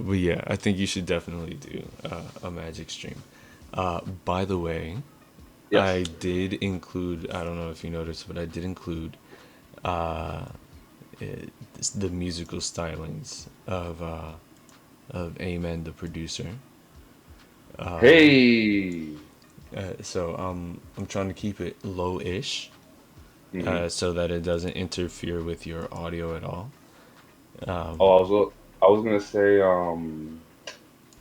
But yeah, I think you should definitely do a magic stream. By the way, I Yes. did include, I don't know if you noticed, but I did include uh, the musical stylings of Amen, the producer. Hey. So I'm trying to keep it low-ish Hmm. so that it doesn't interfere with your audio at all. Oh, I was gonna say,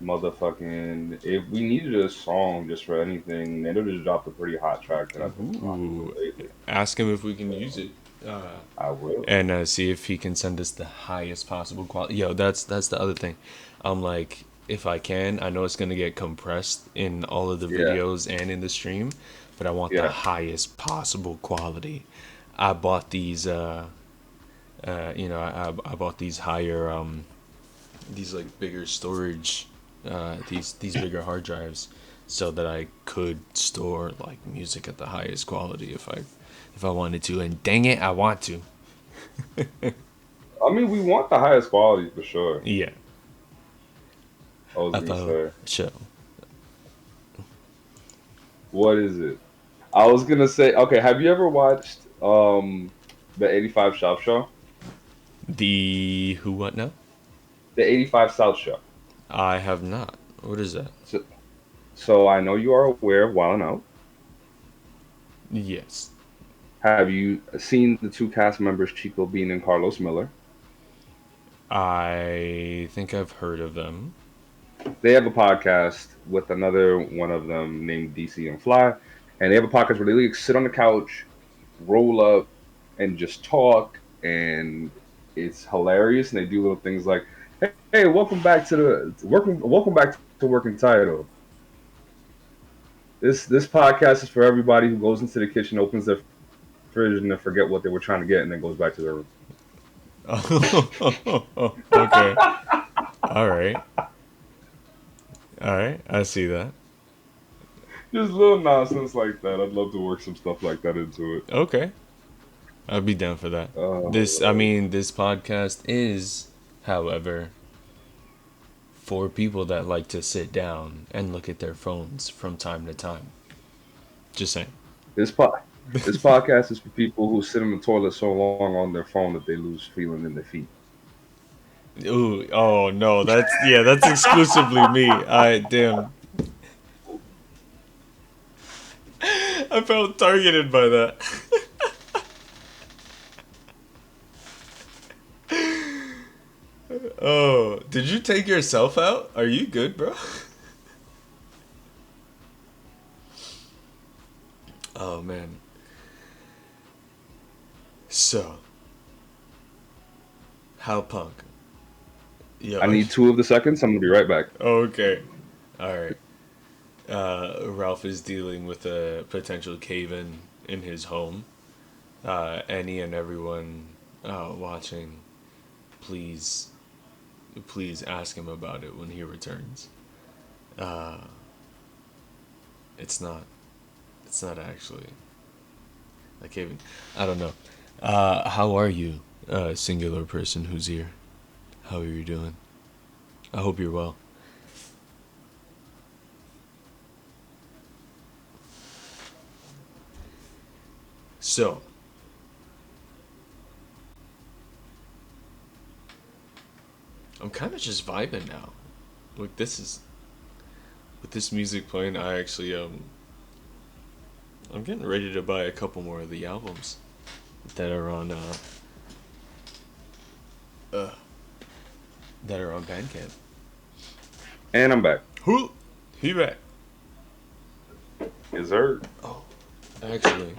motherfucking, if we needed a song just for anything, Nando just dropped a pretty hot track that I've been rocking with Ooh, lately. ask him if we can use So it. Uh, I will. and see if he can send us the highest possible quality. Yo, that's the other thing. I'm like, if I can, I know it's gonna get compressed in all of the Yeah, videos and in the stream, but I want the yeah. highest possible quality. I bought these, I bought these higher, these like bigger storage, these bigger hard drives, so that I could store like music at the highest quality if I wanted to. And dang it, I want to. I mean, we want the highest quality for sure. Yeah, I was I gonna thought say, so. what is it? I was gonna say, okay, have you ever watched the 85 South show? The who what now? The 85 South show. I have not. What is that? So, so I know you are aware of Wild 'N Out. Yes, Have you seen the two cast members, Chico Bean and Carlos Miller? I think I've heard of them. They have a podcast with another one of them named DC and Fly, and they have a podcast where they like, sit on the couch, roll up, and just talk, and it's hilarious. And they do little things like, "Hey, welcome back to Working Title. This podcast is for everybody who goes into the kitchen, opens their fridge, and they forget what they were trying to get, and then goes back to their room." Okay. All right. All right. I see that. Just little nonsense like that. I'd love to work some stuff like that into it. Okay. I'd be down for that. I Uh, mean, this podcast is, however, for people that like to sit down and look at their phones from time to time. Just saying. This po- this podcast is for people who sit in the toilet so long on their phone that they lose feeling in their feet. Ooh, oh no, that's exclusively me. I damn, I felt targeted by that. Oh, did you take yourself out? Are you good, bro? Oh man. So, how punk? Yeah. I need 2 of the seconds. I'm gonna be right back. Okay. All right. Ralph is dealing with a potential cave-in in his home. Any and everyone watching, please, please ask him about it when he returns. Uh, it's not. It's not actually a cave-in. I don't know. How are you, singular person who's here? How are you doing? I hope you're well. So, I'm kind of just vibing now. Like this is with this music playing. I'm getting ready to buy a couple more of the albums that are on uh that are on Bandcamp. And I'm back. Who? He back. Is there Oh, actually,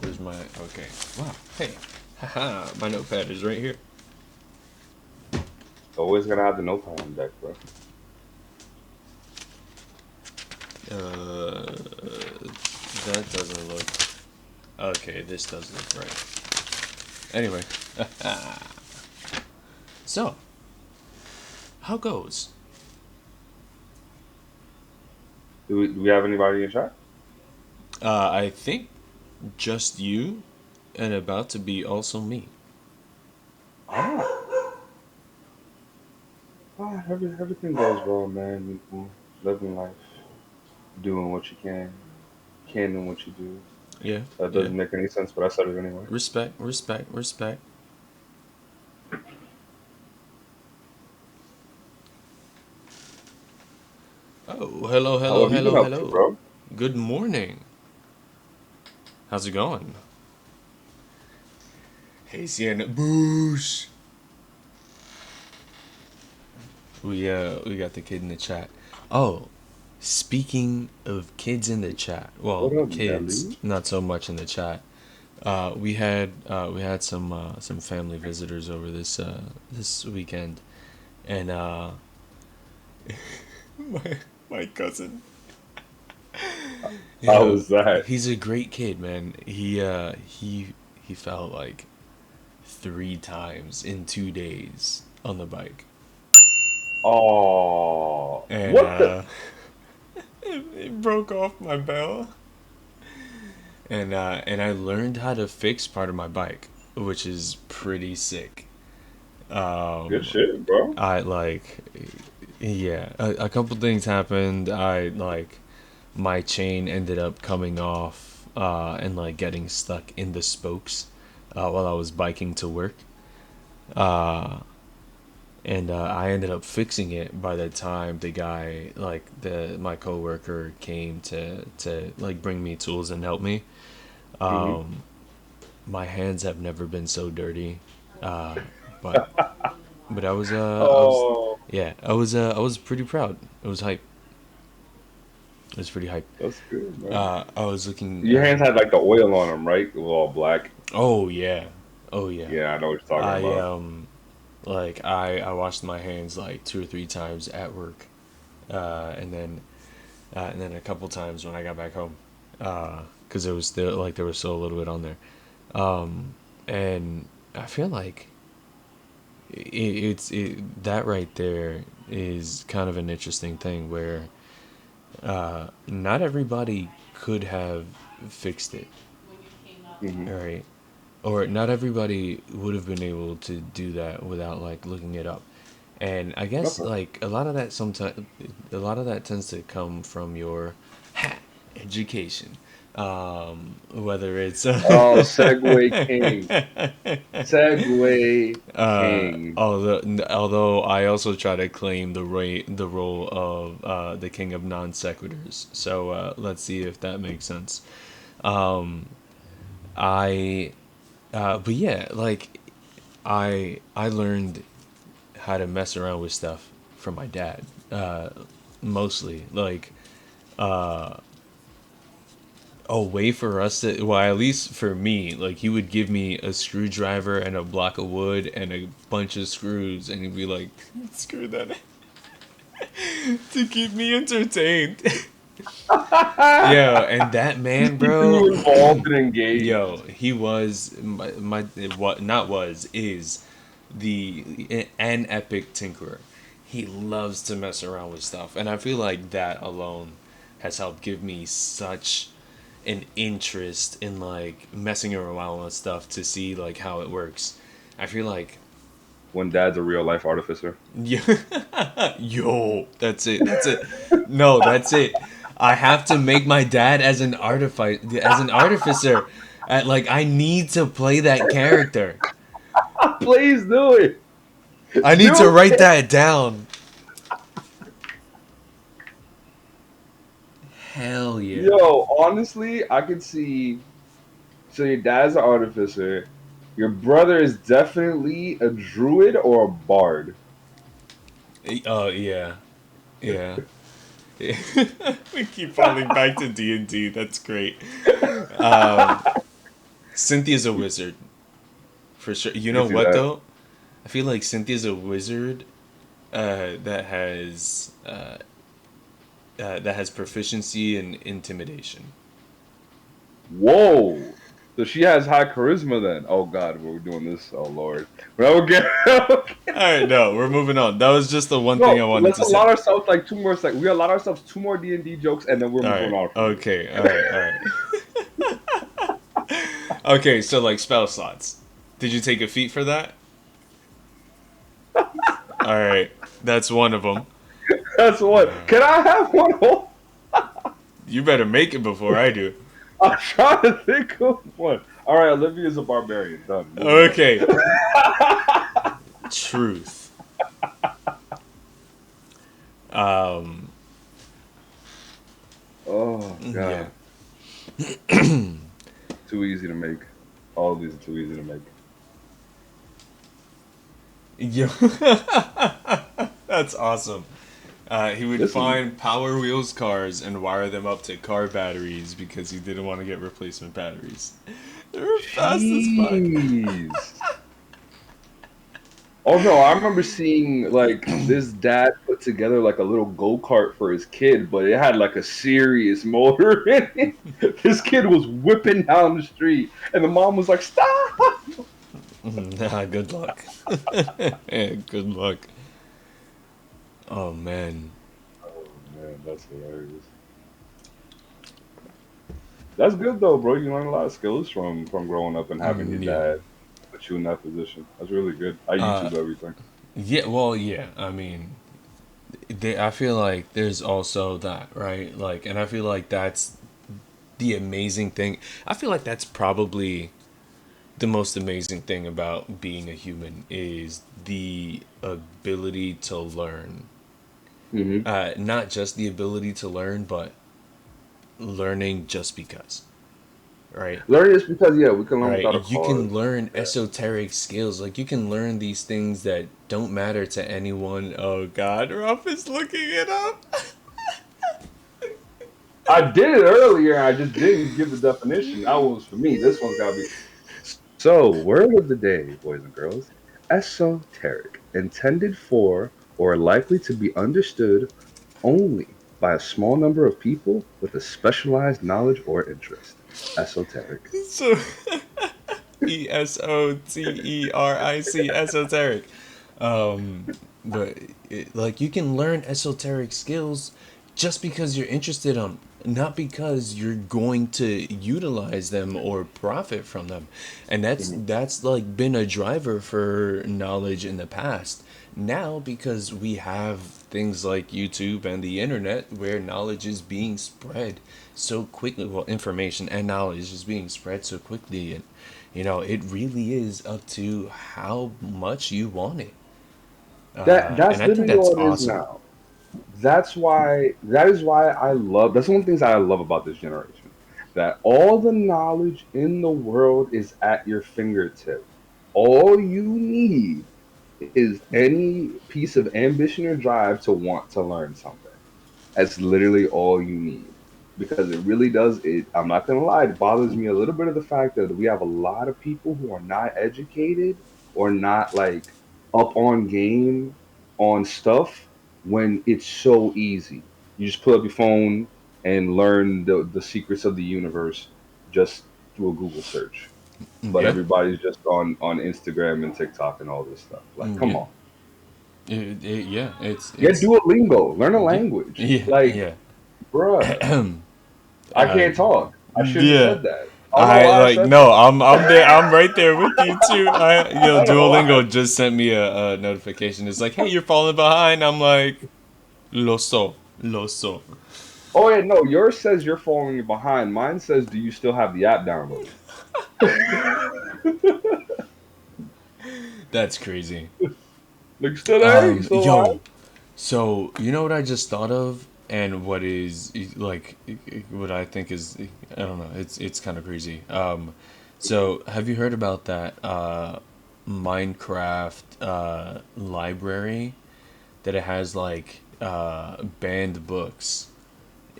where's my okay? Wow. Hey, haha. My notepad is right here. always gonna have the notepad on deck, bro? That doesn't look okay. This does look right. Anyway, so how goes? Do we have anybody in chat? I think just you, and about to be also me. Oh, Everything goes well, man. You know, living life, doing what you can and what you do. Yeah, That yeah. doesn't make any sense, but I said it anyway. Respect, respect, respect. Oh, hello, How hello, have you been hello, up to, hello. bro? Good morning. How's it going? Hey, Sienna. Boosh. We got the kid in the chat. Oh, speaking of kids in the chat. Well, What up, kids, Nelly? not so much in the chat. We had some family visitors over this weekend, and my cousin. How Yeah, was that? he's a great kid, man. He fell like 3 times in 2 days on the bike, Oh, and what the? it broke off my bell. And I learned how to fix part of my bike, which is pretty sick. Good Um, shit, bro. I like, yeah, a couple things happened. I like my chain ended up coming off and like getting stuck in the spokes while I was biking to work. Uh, and I ended up fixing it by the time the guy, like the my coworker, came to like bring me tools and help me. Hmm. Um, my hands have never been so dirty, uh, but I was Oh, yeah I was pretty proud. It was hype. It was pretty hype. that's good, man. I was looking. Your hands had like the oil on them, right? It was all black. Oh yeah, oh yeah. Yeah, I know what you're talking I about. like I washed my hands like 2 or 3 times at work, and then a couple times when I got back home, because there was still like there was still a little bit on there, and I feel like that right there is kind of an interesting thing where not everybody could have fixed it, Hmm. right? Or not everybody would have been able to do that without like looking it up. And I guess Okay. like a lot of that tends to come from your education. Whether it's Oh, Segway King. Segway King. although I also try to claim the role of the king of non sequiturs. So let's see if that makes sense. I but yeah, like I learned how to mess around with stuff from my dad. Mostly like a way for us to, well, at least for me, like he would give me a screwdriver and a block of wood and a bunch of screws, and he'd be like, screw that to keep me entertained. Yo, and that man, Keeping bro. you involved and engaged. Yo, he was my what not was is the an epic tinkerer. He loves to mess around with stuff, and I feel like that alone has helped give me such an interest in like messing around with stuff to see like how it works. I feel like When dad's a real life artificer. yo, that's it. That's it. No, that's it. I have to make my dad as an artificer. Like I need to play that character. Please do it. I need to Do write it. that down. Hell yeah. Yo, honestly, I could see. So your dad's an artificer. Your brother is definitely a druid or a bard. Oh yeah, yeah. We keep falling back to D&D. That's great. Cynthia's a wizard for sure. You I know can see what that. though? I feel like Cynthia's a wizard that has proficiency in intimidation. Whoa. So she has high charisma then. Oh God, we're doing this. Oh Lord. Well, okay. All right, no, we're moving on. That was just the one thing No, I wanted let's to say. allot ourselves like two more seconds. We allot ourselves two more D&D jokes, and then we're All moving right, on from this. okay, all right, all right. Okay, so like spell slots. Did you take a feat for that? All right, that's one of them. That's one. Can I have one? You better make it before I do. I'm trying to think of one. All right, Olivia's a barbarian. Done. Moving Okay, on. truth. Um, Oh yeah. God, too easy to make. All of these are too easy to make. Yo, that's awesome. He would This is find Power Wheels cars and wire them up to car batteries because he didn't want to get replacement batteries. They were fast as fuck. jeez. Oh no, I remember seeing like this dad put together like a little go-kart for his kid, but it had like a serious motor in it. This kid was whipping down the street, and the mom was like, "Stop!" Nah, good luck. Yeah, good luck. Oh man. Oh man, that's hilarious. That's good though, bro. You learn a lot of skills from growing up and having your Yeah. dad put you in that position. That's really good. I Uh, YouTube everything. yeah. Well, yeah. I mean, I feel like there's also that, right? Like, and I feel like that's the amazing thing. I feel like that's probably the most amazing thing about being a human is the ability to learn. Hmm. Not just the ability to learn, but learning just because, right? Learning is because yeah, we can learn Right. without a You cause. can learn Yeah. esoteric skills. Like you can learn these things that don't matter to anyone. Oh God, Ruff is looking it up. I did it earlier. I just didn't give the definition. That was for me. This one's got to be. So, word of the day, boys and girls: esoteric, intended for or likely to be understood only by a small number of people with a specialized knowledge or interest. Esoteric. So esoteric, esoteric. But like you can learn esoteric skills just because you're interested in them, not because you're going to utilize them or profit from them. And Mhm. that's like been a driver for knowledge in the past. Now because we have things like YouTube and the internet where knowledge is being spread so quickly, well, information and knowledge is being spread so quickly, and it really is up to how much you want it. That's And I think literally that's all it is awesome. now. That is why I love that's one of the things I love about this generation. That all the knowledge in the world is at your fingertip. All you need is any piece of ambition or drive to want to learn something. That's literally all you need. Because it really does it I'm not gonna lie, it bothers me a little bit of the fact that we have a lot of people who are not educated or not like up on game on stuff when it's so easy. You just pull up your phone and learn the secrets of the universe just through a Google search. But Yeah, everybody's just on Instagram and TikTok and all this stuff. Like, come yeah, on. yeah. It's Get it's Duolingo, learn a yeah, language. yeah, Like, yeah. bruh, I uh, can't talk. I shouldn't have yeah. said that. I don't know I why I like said no. I'm there. I'm right there with you too. I don't know why. Duolingo just sent me a notification. It's like, hey, you're falling behind. I'm like, lo so, lo so. Oh yeah, no, yours says you're falling behind. Mine says, do you still have the app downloaded? That's crazy. Like, still there? You still alive? Yo, so you know what I just thought of, and what is like, what I think is, I don't know. It's kind of crazy. So have you heard about that Minecraft library that it has like banned books?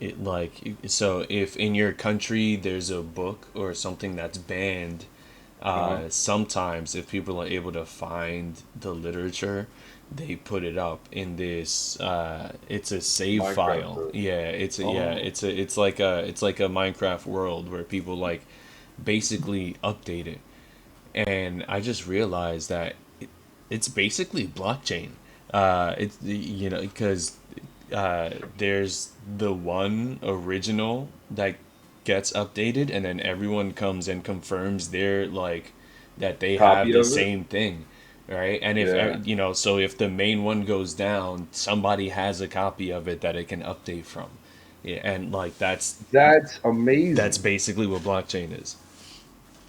It like so if in your country there's a book or something that's banned, Uh-huh. sometimes if people are able to find the literature, they put it up in this it's a save Minecraft file. does. Yeah, Oh, it's like a Minecraft world where people like basically update it. And I just realized that it's basically blockchain. It's because there's the one original that gets updated, and then everyone comes and confirms their like that they have copy the of it? same thing. right? And if Yeah. so if the main one goes down, somebody has a copy of it that it can update from. Yeah, and like That's that's amazing. basically what blockchain is.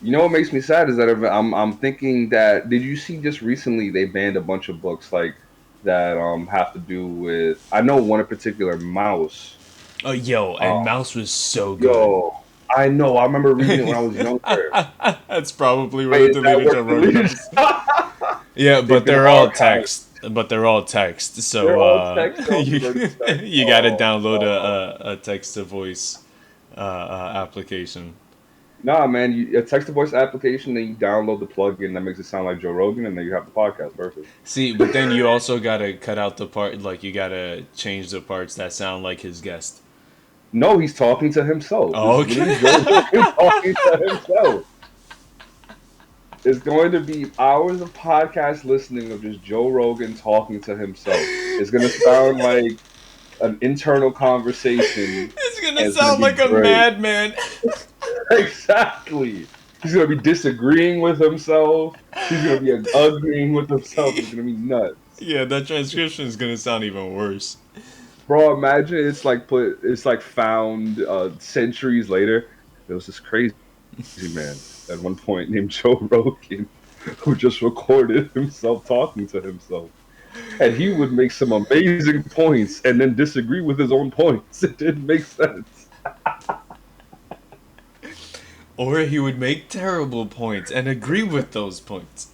You know what makes me sad is that I'm thinking that did you see just recently they banned a bunch of books like that have to do with I know one in particular mouse. Oh, yo, Uh, and Mouse was so good. yo, I know. I remember reading it when I was younger. That's probably where Wait, the is that deleted what Joe Rogan deleted? episode. Yeah, They've but been they're all archived. text. But they're all text. They're So all text. They're all you converted to text. you got to Oh download no. a text to voice application. Nah, man, a text to voice application, then you download the plugin that makes it sound like Joe Rogan, and then you have the podcast. Perfect. See, but then you also gotta cut out the part, like you gotta change the parts that sound like his guest. No, he's talking to himself. This Oh, is literally okay. Joe Rogan talking to himself. It's going to be hours of podcast listening of just Joe Rogan talking to himself. It's going to sound like an internal conversation, It's gonna and it's going to sound be like a great. madman. Exactly. He's going to be disagreeing with himself. He's going to be agreeing with himself. It's going to be nuts. Yeah, that transcription is gonna sound even worse. Bro, imagine it's like found centuries later. There was this crazy man at one point named Joe Rogan who just recorded himself talking to himself. And he would make some amazing points and then disagree with his own points. It didn't make sense. Or he would make terrible points and agree with those points.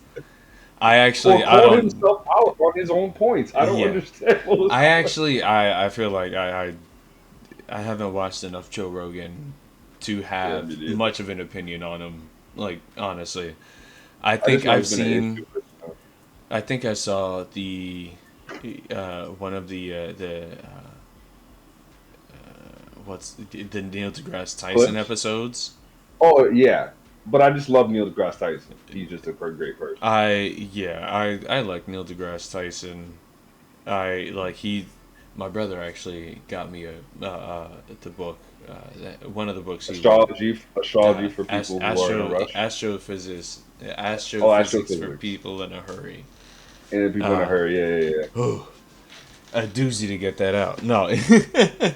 Or I call don't. himself out on his own points. I don't Yeah, understand what was going. I feel like I haven't watched enough Joe Rogan to Yeah, have me neither. much of an opinion on him. Like honestly, I I just think know I've it's been an seen. issue with stuff. I think I saw the one of what's the Neil deGrasse Tyson Clips. episodes. Oh yeah, but I just love Neil deGrasse Tyson. He's just a great person. I like Neil deGrasse Tyson. I like he my brother actually got me the book one of the books he wrote, Astrology for people who are in a rush. Oh, astrophysics for astrophysics. people in a hurry. And people in a Uh, hurry. Yeah, yeah, yeah. oh, a doozy to get that out. No, it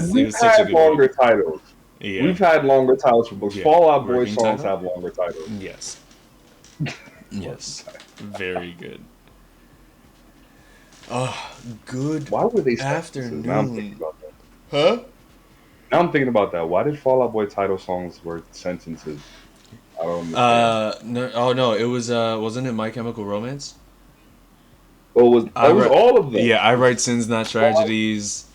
We've was such a had good read. longer titles. Yeah, We've had longer titles for books. yeah. Fall Out Boy Working songs title. have longer titles. Yes, Longer yes, titles. very good. Oh, good Why were they sentences? Now I'm thinking afternoon. about that. Huh? Now I'm thinking about that. Why did Fall Out Boy title songs were sentences? I don't understand. No, oh no, it was wasn't it My Chemical Romance? Oh, I it was write, all of them. yeah, I write sins, not tragedies.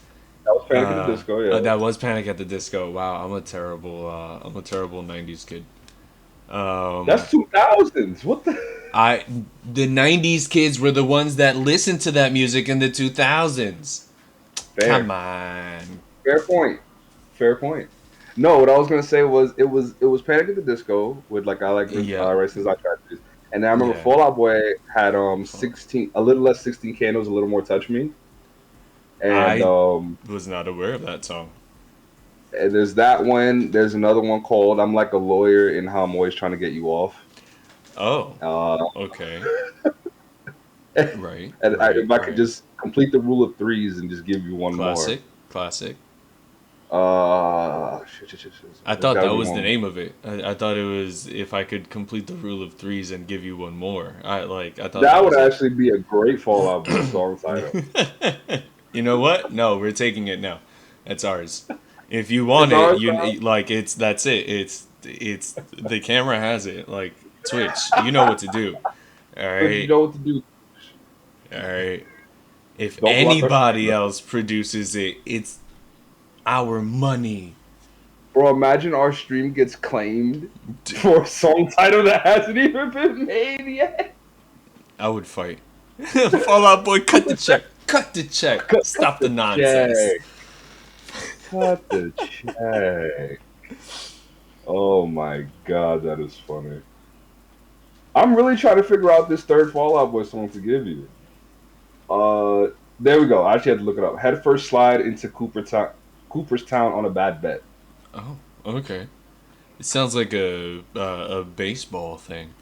That was Panic at the Disco. Yeah, That was Panic at the Disco. Wow, I'm a terrible '90s kid. Um, that's 2000s. What the? I the '90s kids were the ones that listened to that music in the 2000s. Come Fair, on. fair point. Fair point. No, what I was gonna say was it was Panic at the Disco with like I like this Yep. Races I Tragedies. And then I remember Yeah. Fall Out Boy had 16 a little less 16 candles, a little more touch me. And I was not aware of that song. and there's that one. There's another one called I'm Like a Lawyer and How I'm Always Trying to Get You Off. Oh, Uh okay. and Right, if I could right. just complete the rule of threes and just give you one more. Classic, classic. I There's thought gotta that be was the one. name of it. I thought it was if I could complete the rule of threes and give you one more. I thought That that would was it. actually be a great Fall Out Boy song title. You know what? No, we're taking it now. That's ours. If you It's want it, ours you now. like it's that's it. It's the camera has it. Like Twitch, you know what to do. All But you right, know what to do. all right. If Don't block our stream, anybody though. else produces it, it's our money. Bro, imagine our stream gets claimed for a song title that hasn't even been made yet. I would fight. Fallout Boy, cut the check. Cut the check. Cut Stop the the nonsense. check. Cut the check. Oh my god, that is funny. I'm really trying to figure out this third Fallout Boy song to give you. There we go. I actually had to look it up. Head first slide into Cooperstown on a bad bet. Oh, okay. It sounds like a baseball thing.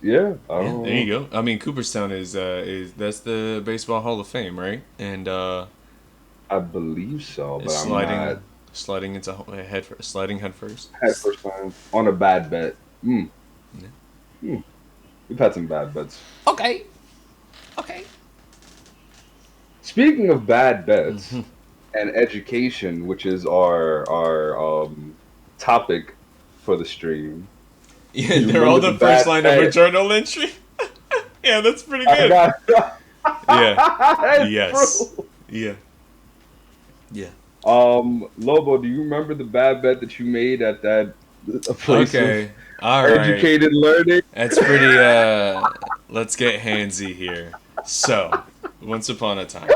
Yeah, I Yeah, don't there you know. go. I mean, Cooperstown is that's the Baseball Hall of Fame, right? And I believe so, but it's I'm not sliding into sliding head first. head first time on a bad bet. Mm, Yeah. mm. We've had some bad bets. Okay. Okay. Speaking of bad Hmm. bets and education, which is our topic for the stream, Yeah, you they're all remember the the first bad line of a bet? journal entry. Yeah, that's pretty I good. got Yeah. that's Yes. true. Yeah. Yeah. Lobo, do you remember the bad bet that you made at that a place of Okay. All right. educated learning? That's pretty let's get handsy here. So, once upon a time.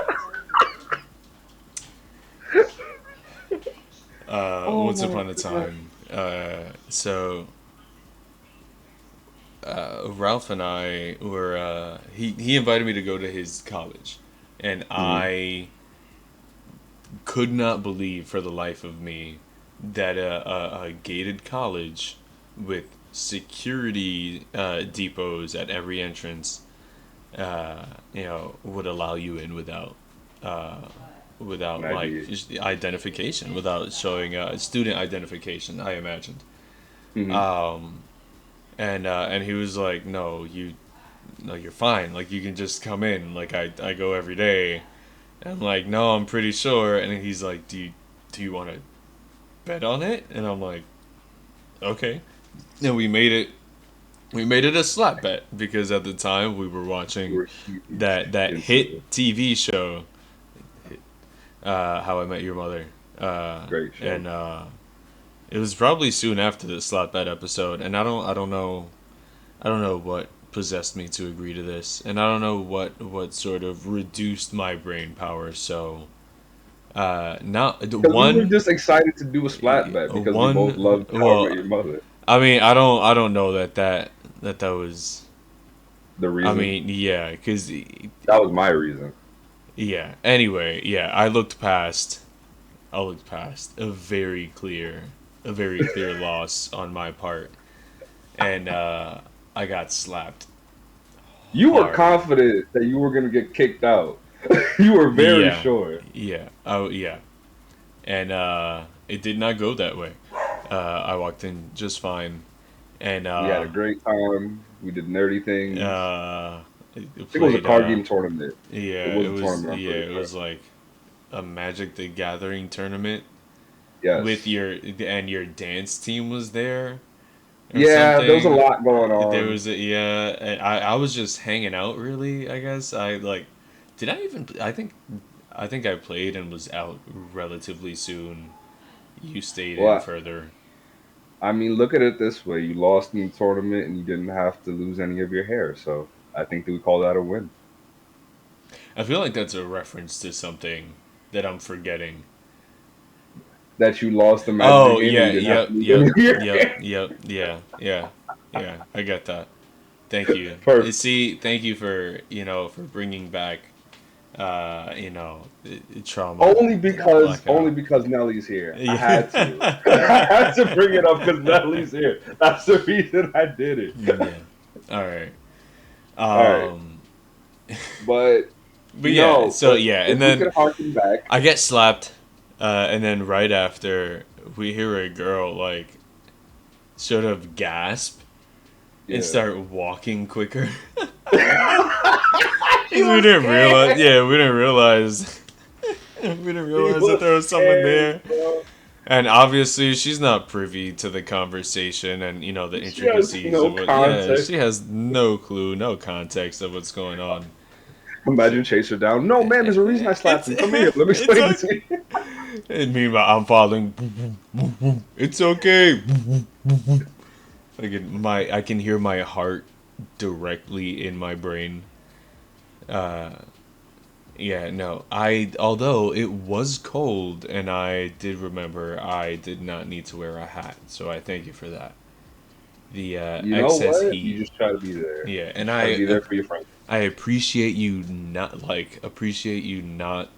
Oh Once my upon a god. time. So Ralph and I were he invited me to go to his college, and Mhm. I could not believe for the life of me that a gated college with security depots at every entrance, would allow you in uh, An without like idea. just identification, without showing student identification. I imagined, Hmm. and he was like, "No, no, you're fine. Like you can just come in. Like I go every day." And I'm like, "No, I'm pretty sure." And he's like, "Do you want to bet on it?" And I'm like, "Okay." And we made it a slap bet because at the time we were You watching were huge that into hit TV show, How I Met Your Mother, great show. and it was probably soon after the slap bet episode. And I don't know what possessed me to agree to this, and I don't know what sort of reduced my brain power. So, not Because we were one, just excited to do a splat bet because we both one. loved How I Met Well, Your Mother. I mean, I don't know that was. The I reason mean, yeah, because that was my reason. yeah. Anyway, yeah, I looked past. I looked past a very clear loss on my part, and I got slapped You were hard. confident that you were going to get kicked out. You were very Yeah, sure. yeah, oh yeah, and it did not go that way. I walked in just fine, and We had a great time. We did nerdy things. I think it was a played. card game tournament. It Yeah, was a tournament, I'm pretty it sure. was like a Magic the Gathering tournament with Yes. your dance team was there or Yeah, there was a something. lot going There on. was yeah, and I was just hanging out really, I guess. I like did I even I think I played and was out relatively soon. You stayed in Well, further. I mean, look at it this way. You lost in the tournament and you didn't have to lose any of your hair. So I think that we call that a win. I feel like that's a reference to something that I'm forgetting. That you lost the Magic Oh game and yeah, you didn't have to yep, lose any yep, of your yep, hair. yep, yeah, yeah, yeah. I get that. Thank you. Perfect. See, thank you for for bringing back trauma. Only Blackout. because Nellie's here. I had to. Yeah. I had to bring it up because Nellie's here. That's the reason I did it. Yeah. All right. All right. Um. But But yeah. no, So but yeah, if and we then could harken back, I get slapped, and then right after we hear a girl like sort of gasp and yeah. start walking quicker. She 'Cause we was didn't realize. scared. Yeah, we didn't realize. We didn't She realize that was there was someone scared, there. bro. And obviously, she's not privy to the conversation and the She has intricacies no of what. Yeah, context. she has no clue, no context of what's going on. Imagine chase her down. No, man, there's a reason I slapped It's him. Come here. Let me it's explain okay. this to you. And meanwhile, I'm falling. It's okay. I can hear my heart directly in my brain. Uh, Yeah, no. Although it was cold and I did remember I did not need to wear a hat. So I thank you for that. The You know excess what? heat. You just try to be there. Yeah, You and try to be there for your friends. I appreciate you not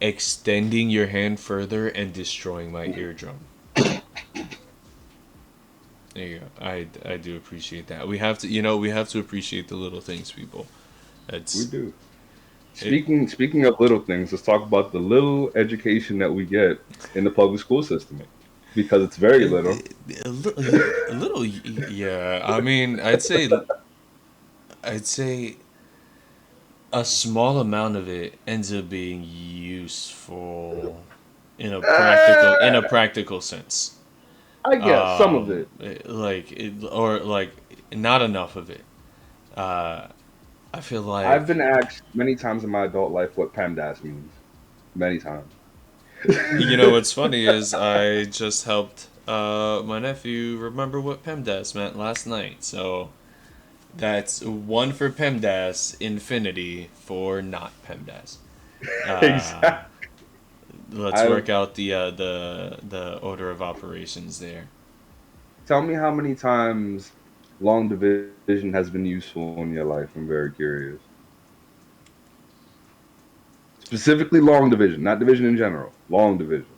extending your hand further and destroying my eardrum. There you go. I do appreciate that. We have to, you know, we have to appreciate the little things, people. We It's do. it. Speaking of little things, let's talk about the little education that we get in the public school system, because it's very little. A little, yeah. I mean, I'd say a small amount of it ends up being useful in a Uh, practical sense. I guess some of it. Or like not enough of it. Uh, I feel I've like been asked many times in my adult life what PEMDAS means. Many times. you know what's funny is I just helped my nephew remember what PEMDAS meant last night. So that's one for PEMDAS, infinity for not PEMDAS. Uh, Exactly. let's I work out the order of operations there. Tell me how many times long division has been useful in your life. I'm very curious. Specifically, long division, not division in general. Long division.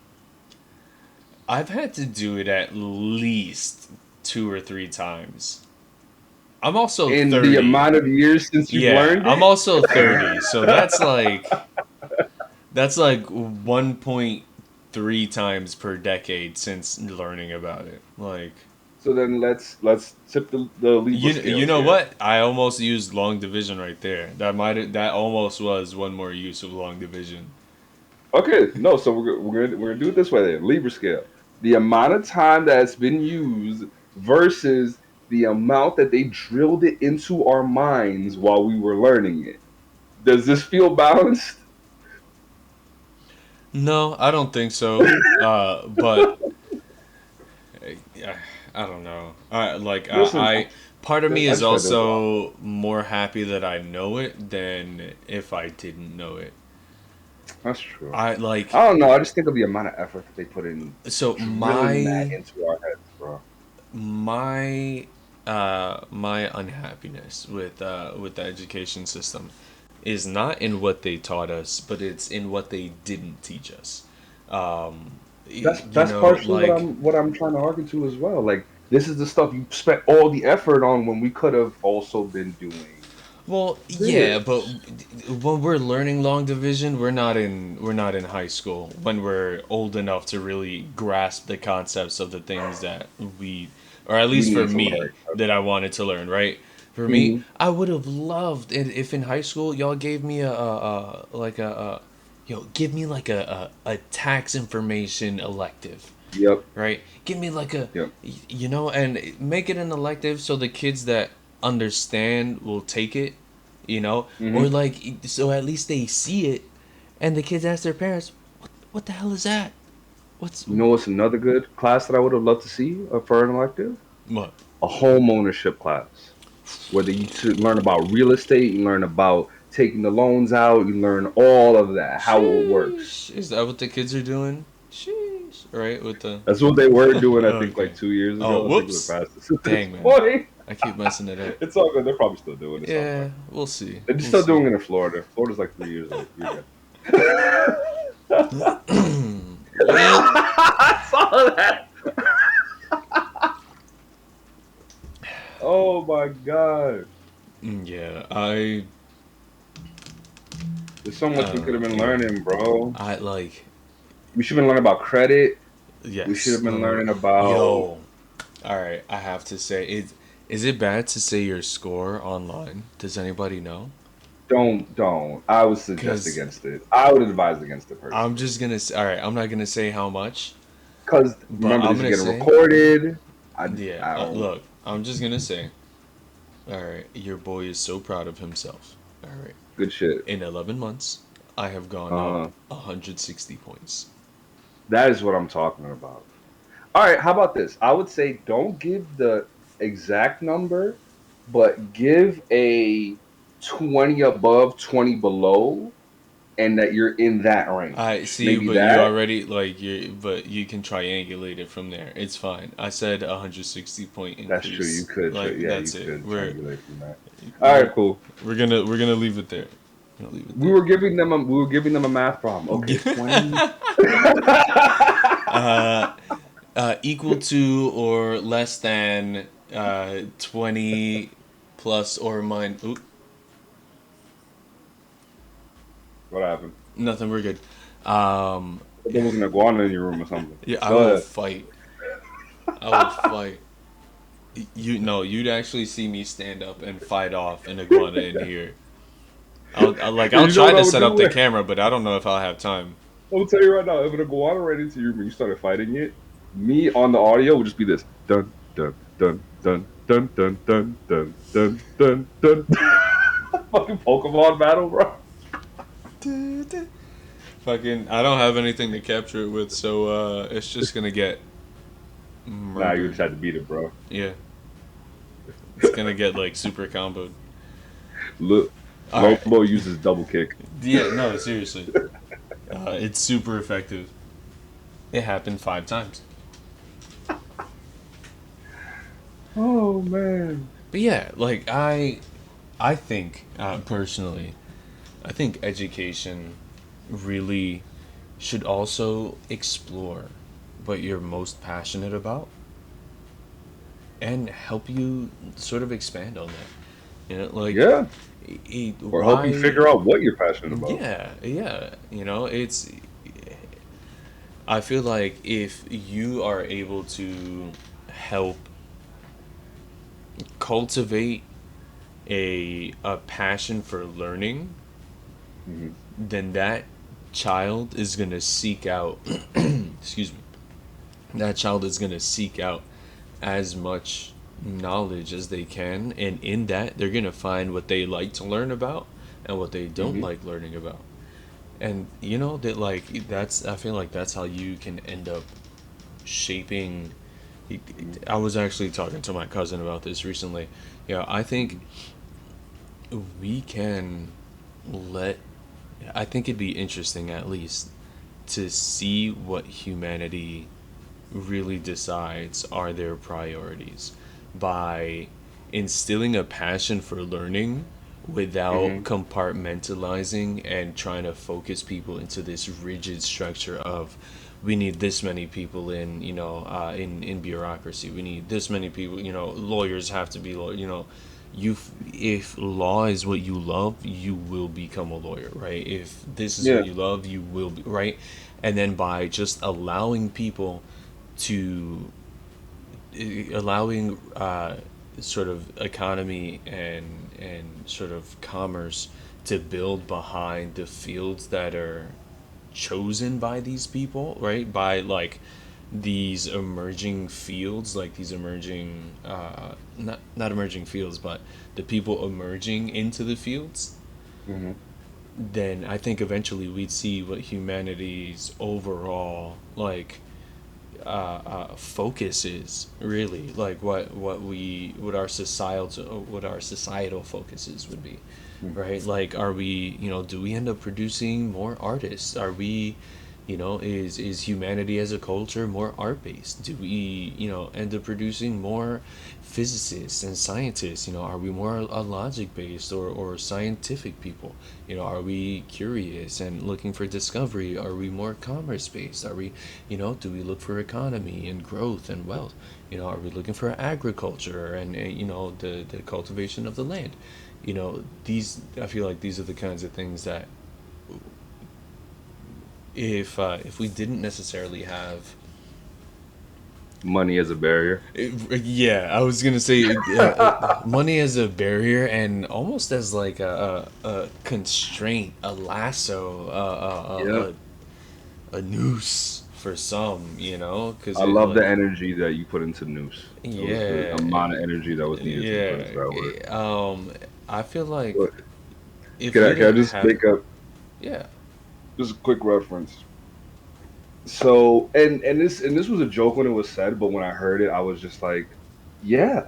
I've had to do it at least 2 or 3 times. I'm also In the 30. amount of years since you've Yeah, learned I'm it, also 30. So that's like 1.3 times per decade since learning about it. Like so then let's tip the Libra you scales know here. what? I almost used long division right there. That almost was one more use of long division. Okay, no, so we're gonna do it this way then. Libra scale. The amount of time that's been used versus the amount that they drilled it into our minds while we were learning it. Does this feel balanced? No, I don't think so. But I, I don't know. Listen, I part of me I is just feel like there's a lot. also more happy that I know it than if I didn't know it. That's true. I like I don't know. I just think of the amount of effort that they put in so drilling that into our heads, bro. my my unhappiness with the education system is not in what they taught us, but it's in what they didn't teach us. Um, you That's know, partially like what I'm trying to argue to as well. Like this is the stuff you spent all the effort on when we could have also been doing well, yeah, but this. when we're learning long division, we're not in high school when we're old enough to really grasp the concepts of the things that we, or at We least for need to me, learn. that I wanted to learn. Right? For me, Hmm. I would have loved it if in high school y'all gave me a like a yo give me like a tax information elective, Yep. right? Give me like Yep. you know, and make it an elective so the kids that understand will take it, you know, or Hmm. like so at least they see it, and the kids ask their parents, what the hell is that? What's You know what's another good class that I would have loved to see for an elective? what? A home ownership class, where you to learn about real estate, you learn about taking the loans out, you learn all of that, how it works. Sheesh, is that what the kids are doing? Sheesh, right with the That's what they were doing, I think, okay. like 2 years Oh, ago. I think we're whoops, past this at this dang man, point. I keep messing it up. It's all good. They're probably still doing it Yeah, somewhere. we'll see, They're just we'll still see. doing it in Florida. Florida's like 3 years old. You're good. Well, I saw that. Oh my god. yeah, I There's so much we could have been yeah. learning, bro. I like We should have been learning about credit. We should have yes. been learning about. Yo. All right, I have to say is it bad to say your score online? Does anybody know? Don't. I would suggest Cuz against it. I would advise against it I'm personally. just going to all right, I'm not going to say how much, Because but remember, I'm this is going to getting say recorded. yeah, I don't. look, I'm just going to say all right, your boy is so proud of himself. All right. Good shit. In 11 months, I have gone up Uh, 160 points. that is what I'm talking about. All right, how about this? I would say don't give the exact number, but give a 20 above, 20 below, and that you're in that I range. see, Maybe but you that. already like but you can triangulate it from there. It's fine. I said 160 point That's true. You increase. could. Like Yeah, you that's it. could triangulate from that. All We're right, cool. we're gonna leave it there. We're gonna leave it We were giving them a math problem. Okay, there. 20. uh, Equal to or less than 20 plus or minus. Oop, What happened? nothing. We're good. Um, There was an iguana in your room or something. yeah, I Go will ahead. fight. I will fight. You know, you'd actually see me stand up and fight off an iguana in here. I'll You know try what I to would set up do? the camera, but I don't know if I'll have time. I'll tell you right now, if an iguana ran into your room and you started fighting it, me on the audio would just be this dun dun dun dun dun dun dun dun dun dun dun. Fucking Pokemon battle, bro. Fucking, I don't have anything to capture it with, so it's just gonna get Nah, you just murdered. had to beat it, bro. Yeah, it's gonna get like super comboed. Look, All right. Lobo uses double kick. Yeah, no, seriously. It's super effective. It happened 5 times. Oh man. But yeah, like I think personally, I think education really should also explore what you're most passionate about and help you sort of expand on that. You know, like Yeah. Or help you why? figure out what you're passionate about. Yeah, yeah. You know, it's. I feel like if you are able to help cultivate a passion for learning, Hmm. then that child is gonna seek out. Excuse me. That child is gonna seek out as much knowledge as they can, and in that they're gonna find what they like to learn about and what they don't Hmm. like learning about. And you know that like that's I feel like that's how you can end up shaping. I was actually talking to my cousin about this recently. Yeah, I think Hmm. we can let. I think it'd be interesting at least to see what humanity really decides are their priorities by instilling a passion for learning without Hmm. compartmentalizing and trying to focus people into this rigid structure of we need this many people in in bureaucracy, we need this many people, lawyers have to be you if law is what you love, you will become a lawyer, right? If this is what Yeah. you love, you will be, right? And then by just allowing people to allowing sort of economy and sort of commerce to build behind the fields that are chosen by these people, right? By like these emerging fields, like these emerging not emerging fields, but the people emerging into the fields, Hmm. then I think eventually we'd see what humanity's overall focus is really, like what our societal focuses would be, right? Like, are we, do we end up producing more artists? Are we, is humanity as a culture more art based? Do we, end up producing more physicists and scientists? Are we more a logic based or scientific people? Are we curious and looking for discovery? Are we more commerce based? Are we, do we look for economy and growth and wealth? Are we looking for agriculture and, the cultivation of the land? I feel like these are the kinds of things that if we didn't necessarily have. Money as a barrier. Yeah, I was gonna say money as a barrier and almost as like a constraint, a lasso, Yeah. a noose for some, because I it love the like energy that you put into Noose. It was the yeah, amount of energy that was needed to put into yeah. that word. I feel like But if we can I didn't just have, make up yeah, just a quick reference? So and this was a joke when it was said, but when I heard it, I was just like, yeah.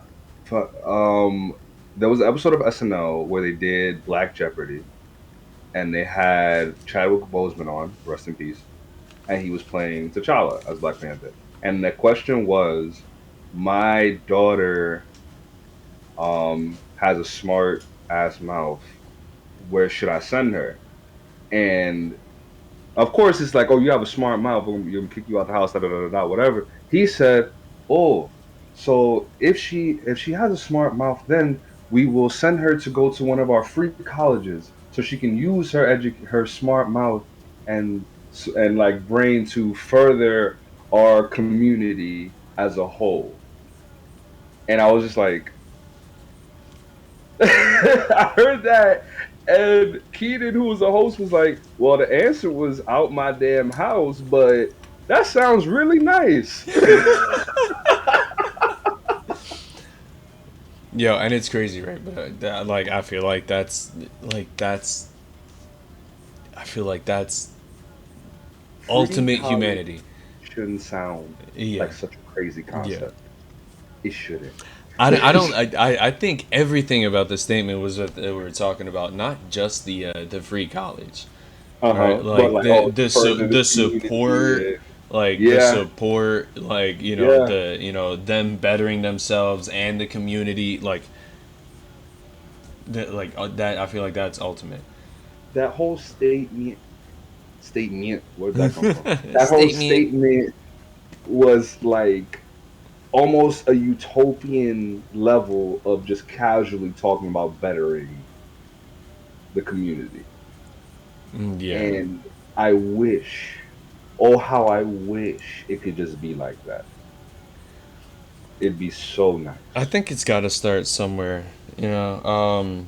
There was an episode of SNL where they did Black Jeopardy, and they had Chadwick Boseman on, rest in peace, and he was playing T'Challa as Black Panther. And the question was, my daughter has a smart ass mouth. Where should I send her? And Of course, it's like, oh, you have a smart mouth, we're gonna kick you out the house, da da da da, da, whatever. He said, oh, so if she has a smart mouth, then we will send her to go to one of our free colleges so she can use her smart mouth and and like brain to further our community as a whole. And I was just like, I heard that, and Keenan, who was the host, was like, "Well, the answer was out my damn house, but that sounds really nice." Yo, and it's crazy, right? But like, I feel like I feel like that's Free ultimate college humanity. shouldn't sound Yeah, like such a crazy yeah. concept. It shouldn't. I don't I think everything about the statement was what we were talking about, not just the free college, right? But Like like, oh, to further the the community. support, like the Yeah, support, like yeah. them bettering themselves and the community, that. I feel like that's ultimate. That whole statement. Where did that come from? That whole Statement. statement was like almost a utopian level of just casually talking about bettering the community. Yeah. And I wish, oh, how I wish it could just be like that. It'd be so I nice. think it's got to start somewhere. You know,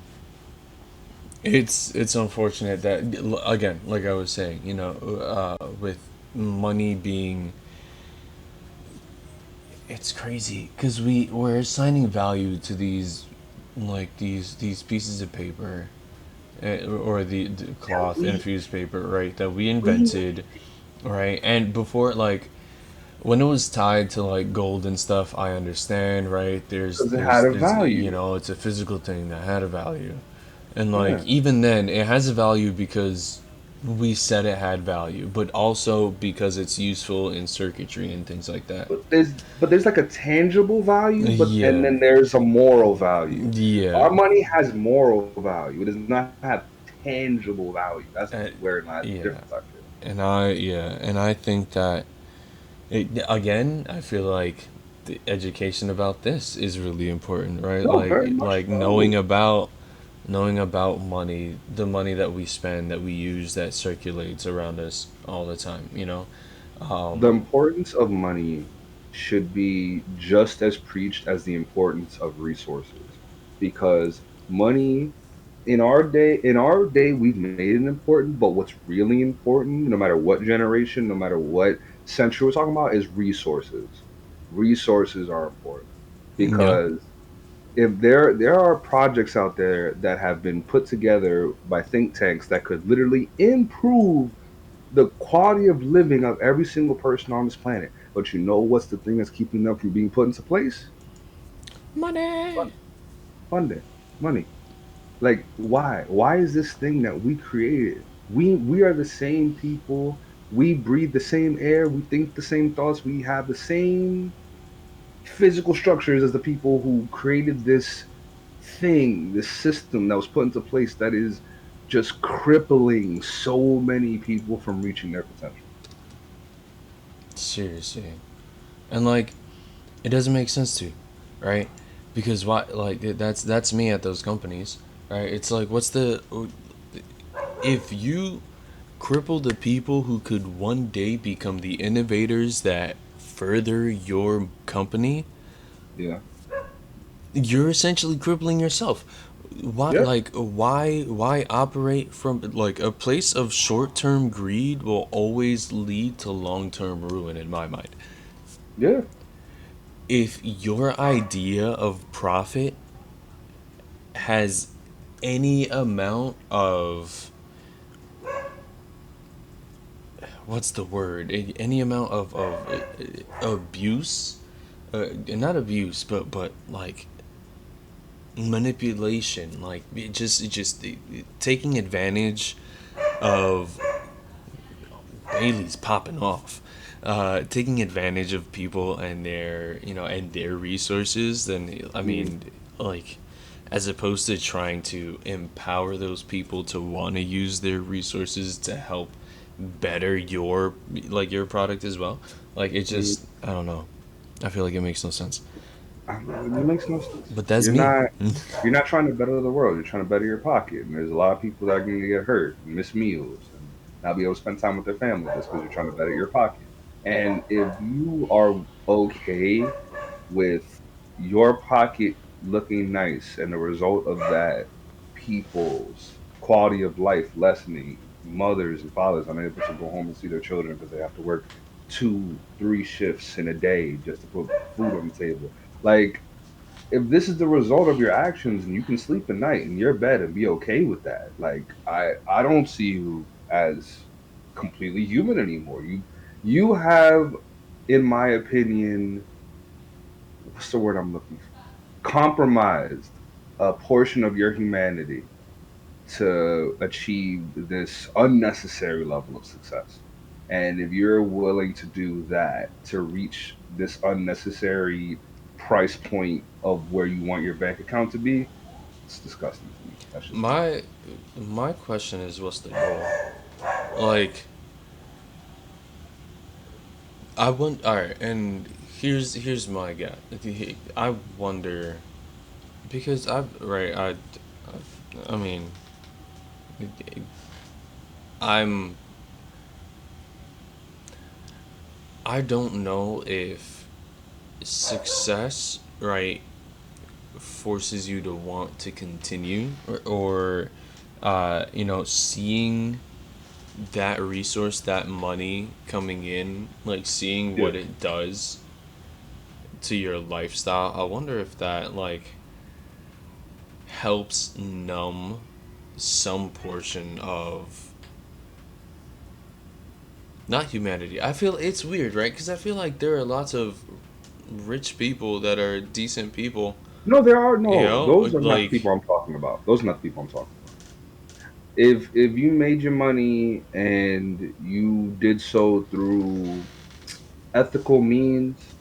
it's unfortunate that, again, like I was saying, with money being, it's crazy because we're assigning value to these, like these pieces of paper, or the That cloth infused paper, right, that we we invented, right, and before, like, when it was tied to like gold and stuff, I understand, right? because it had a There's value. it's a physical thing that had a value, and like Yeah. even then, it has a value because we said it had value, but also because it's useful in circuitry and things like that. But there's like a tangible value, but and Yeah, then there's a moral value. yeah, Our money has moral value. It does not have tangible value. That's where it lies the yeah, difference, I feel. and I think that again, I feel like the education about this is really important, right? No, very much so. Knowing about money, the money that we spend, that we use, that circulates around us all the time, The um importance of money should be just as preached as the importance of resources, because money in our day we've made it important, but what's really important, no matter what generation, no matter what century we're talking about, is resources. Resources are important yeah. because if there are projects out there that have been put together by think tanks that could literally improve the quality of living of every single person on this planet. But you know what's the thing that's keeping them from being put into place? Money. Fun- Funding, money. Like, why? Why is this thing that we created? We are the same people. We breathe the same air. We think the same thoughts. We have the same physical structures as the people who created this thing, this system that was put into place that is just crippling so many people from reaching their potential. Seriously. And like, it doesn't make sense to, right? Because why, like, that's me at those companies, right? It's like, what's the if you cripple the people who could one day become the innovators that further your company, Yeah. you're essentially crippling yourself. Yeah. Why operate from like a place of short-term greed will always lead to long-term ruin in my mind. Yeah. If your idea of profit has any amount of, what's the word, any amount of abuse, not abuse, but like manipulation, like just taking advantage of, Bailey's popping off, taking advantage of people and their resources, then I Mm. mean, like, as opposed to trying to empower those people to want to use their resources to help better your product as well. Like it just, I don't know. I feel like it makes no sense. It makes no sense. But that's You're me. not you're not trying to better the world. You're trying to better your pocket. And there's a lot of people that are going to get hurt, miss meals, and not be able to spend time with their family just because you're trying to better your pocket. And if you are okay with your pocket looking nice and the result of that, people's quality of life lessening, mothers and fathers unable to go home and see their children because they have to work 2, 3 shifts in a day just to put food on the table. Like, if this is the result of your actions and you can sleep at night in your bed and be okay with that, like I don't see you as completely human anymore. You have, in my opinion, what's the word I'm looking for? Compromised a portion of your humanity to achieve this unnecessary level of success. And if you're willing to do that to reach this unnecessary price point of where you want your bank account to be, it's disgusting to me. That's just me. My my question is, what's the goal? Like, I want. All right, and here's my guy. I wonder because I mean, I'm I don't know if success, right, forces you to want to continue, or seeing that resource, that money coming in, like seeing Yeah. what it does to your lifestyle. I wonder if that like helps numb some portion of not humanity. I feel it's weird, right? Because I feel like there are lots of rich people that are decent people. No, there are You no. know, Those are not the like people I'm talking about. Those are not the people I'm talking about. If you made your money and you did so through ethical means,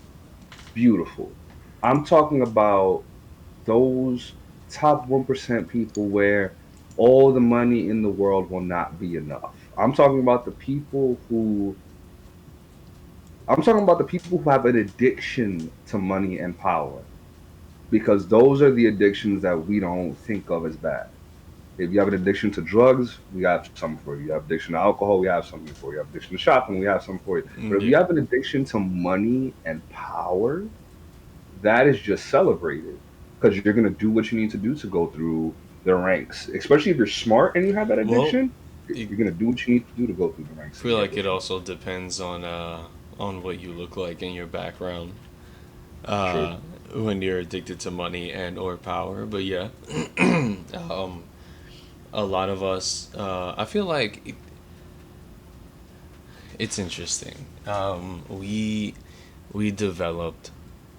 beautiful. I'm talking about those top 1% people where all the money in the world will not be enough. I'm talking about the people who have an addiction to money and power, because those are the addictions that we don't think of as bad. If you have an addiction to drugs, we have something for you. You have addiction to alcohol, we have something for you. You have addiction to shopping, we have something for you. But if yeah. you have an addiction to money and power, that is just celebrated because you're going to do what you need to do to go through the ranks. Especially if you're smart and you have that Well, addiction, I you're going to do what you need to do to go through the ranks and feel get like where it you want. also depends on what you look like in your background. True. Uh, when you're addicted to money and or power, but yeah, um, a lot of us. I feel like it's interesting. We developed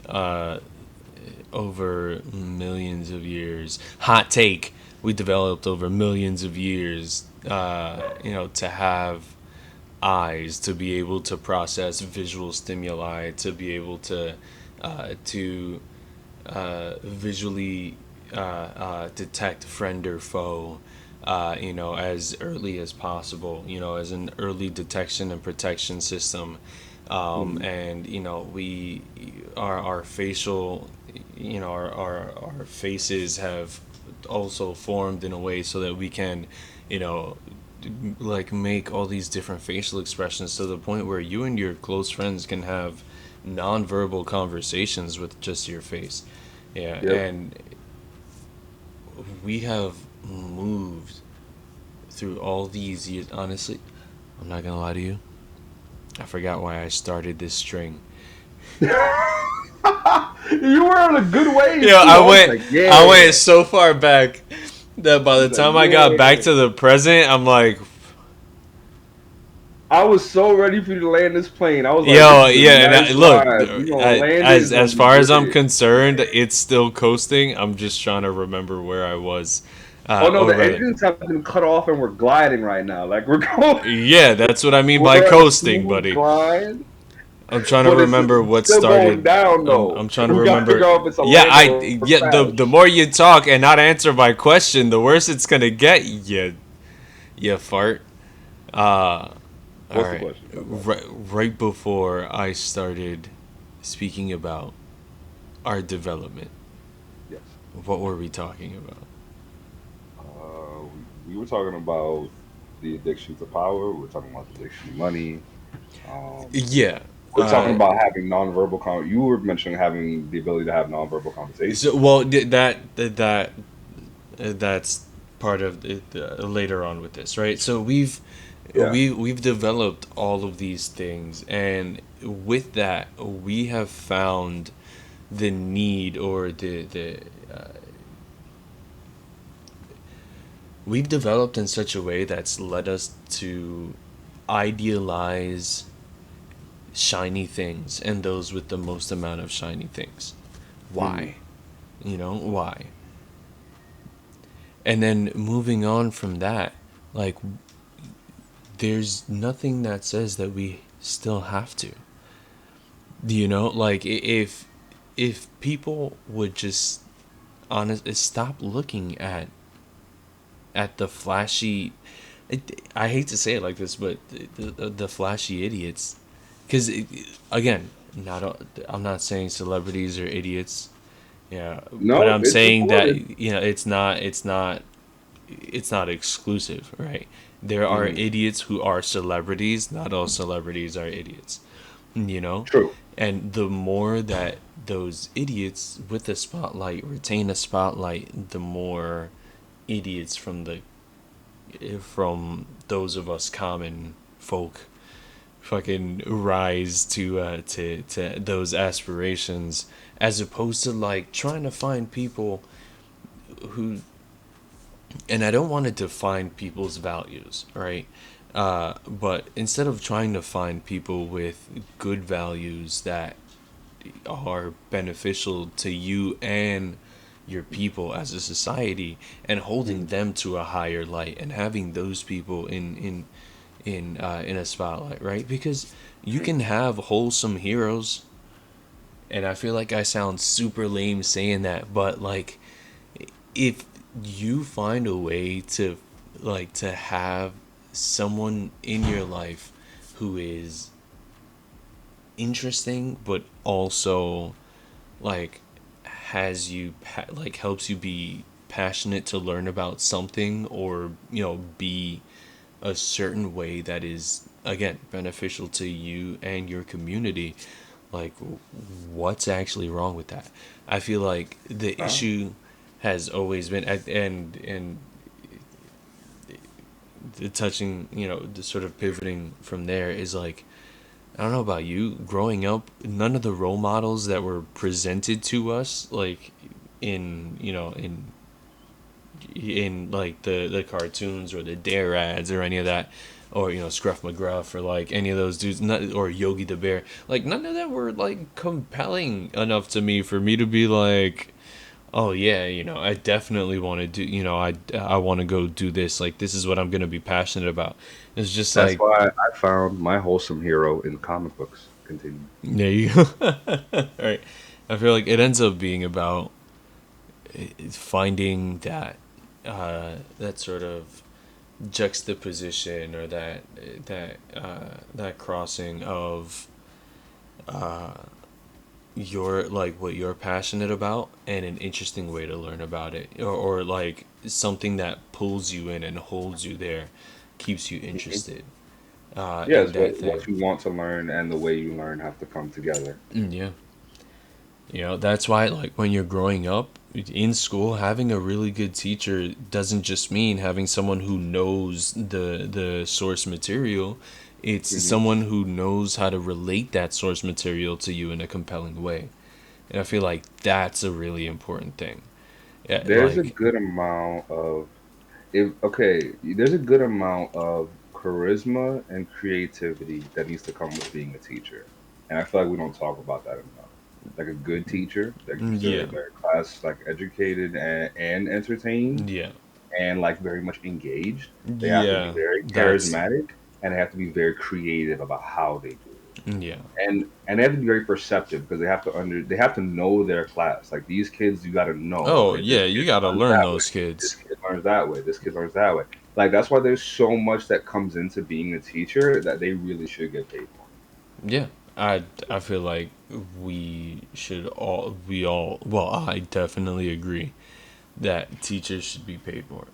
uh, over millions of years. Hot take. We developed over millions of years. To have eyes, to be able to process visual stimuli, to be able to visually detect friend or foe, as early as possible, as an early detection and protection system. Hmm. And we our facial, our faces have also formed in a way so that we can, you know, like make all these different facial expressions to the point where you and your close friends can have nonverbal conversations with just your face. Yeah, Yep. and we have moved through all these years. Honestly, I'm not gonna lie to you. I forgot why I started this string. You were in a good ways Yeah, too. I was like, I went yeah. so far back that by I the was like, time I got back yeah. to the present, I'm like, I was so ready for you to land this plane. I was like, this yo, is a yeah, and nice look, ride. You gonna land it, it's as gonna be far as I'm good. concerned, it's still coasting. I'm just trying to remember where I was. Oh no, the Over there. engines have been cut off and we're gliding right now. Like we're going, Yeah, that's what I mean by we're on a coasting, smooth buddy. glide, I'm trying to but it's remember what still going started. down I'm though. trying to We got to remember. figure out if it's a Yeah, land or a the crash. more you talk and not answer my question, the worse it's gonna get. You fart. Uh, All What's the right. question? Right before I started speaking about our development, Yes. what were we talking about? We were talking about the addiction to power. We were talking about the addiction to money. Um, Yeah. we're talking Uh, about having nonverbal. You were mentioning having the ability to have nonverbal so conversations. well that's part of it later on with this, right? So Yeah. we've developed all of these things, and with that, we have found the need or the we've developed in such a way that's led us to idealize shiny things and those with the most amount of shiny things. Hmm. Why? Why? And then moving on from that, like, there's nothing that says that we still have to. Like, if people would just stop looking at the flashy, I hate to say it like this, but the flashy idiots, because again, not I'm not saying celebrities are idiots, yeah, but No, I'm it's saying that important. it's not exclusive, right? There are Hmm. idiots who are celebrities. Not all celebrities are idiots, you know? True. And the more that those idiots with the spotlight retain a spotlight, the more idiots from those of us common folk fucking rise to those aspirations, as opposed to like trying to find people who, and I don't want to define people's values, right? But instead of trying to find people with good values that are beneficial to you and your people as a society, and holding Hmm. them to a higher light, and having those people in a spotlight, right? Because you can have wholesome heroes, and I feel like I sound super lame saying that, but like, if you find a way to have someone in your life who is interesting but also like helps you be passionate to learn about something, or be a certain way that is again beneficial to you and your community, like, what's actually wrong with that? I feel like the Uh, issue has always been, and the touching, the sort of pivoting from there is like, I don't know about you, growing up, none of the role models that were presented to us, like in like the cartoons or the Dare ads or any of that, or Scruff McGruff or like any of those dudes, or Yogi the Bear, like none of them were like compelling enough to me for me to be like, oh yeah, I definitely want to do, I want to go do this, like this is what I'm gonna be passionate about. It's just that's like, why I found my wholesome hero in comic books. Continue. there you go. Right. I feel like it ends up being about finding that sort of juxtaposition, or that crossing of your like what you're passionate about and an interesting way to learn about it, or like something that pulls you in and holds you there, keeps you Hmm. interested in Yes, that what thing. you want to learn and the way you learn have to come together. Yeah. That's why, like, when you're growing up in school, having a really good teacher doesn't just mean having someone who knows the source material. It's Hmm. someone who knows how to relate that source material to you in a compelling way. And I feel like that's a really important thing. Yeah, There's a like, good amount of if okay, there's a good amount of charisma and creativity that needs to come with being a teacher. And I feel like we don't talk about that enough. Like a good teacher, yeah, their class like educated and entertained yeah, and like very much engaged. They have to be yeah, very that's, charismatic and they have to be very creative about how they do it. yeah. And they have to be very perceptive because they have to know their class. Like these kids, you got to know. Oh, Okay, this yeah, kid you gotta learns learn that way. those This kids. kid learns that way. This kid learns that way. Like that's why there's so much that comes into being a teacher that they really should get paid for. Yeah, I feel like we all well, I definitely agree that teachers should be paid more.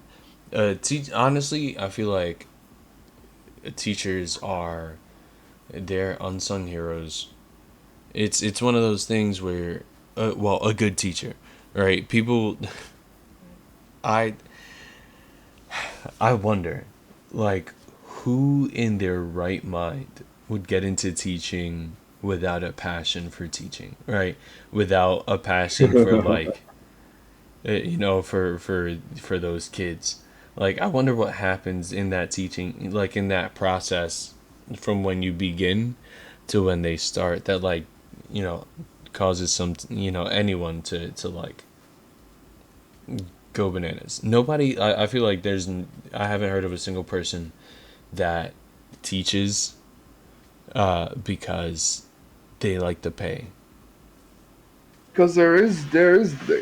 Honestly, I feel like teachers are they're unsung heroes. It's one of those things where well, a good teacher, right? People I I wonder like who in their right mind would get into teaching without a passion for teaching, right? Without a passion for like for those kids. Like I wonder what happens in that teaching, like in that process from when you begin to when they start that like, you know, causes some, anyone to like go bananas. Nobody I feel like I haven't heard of a single person that teaches because they like to pay. Because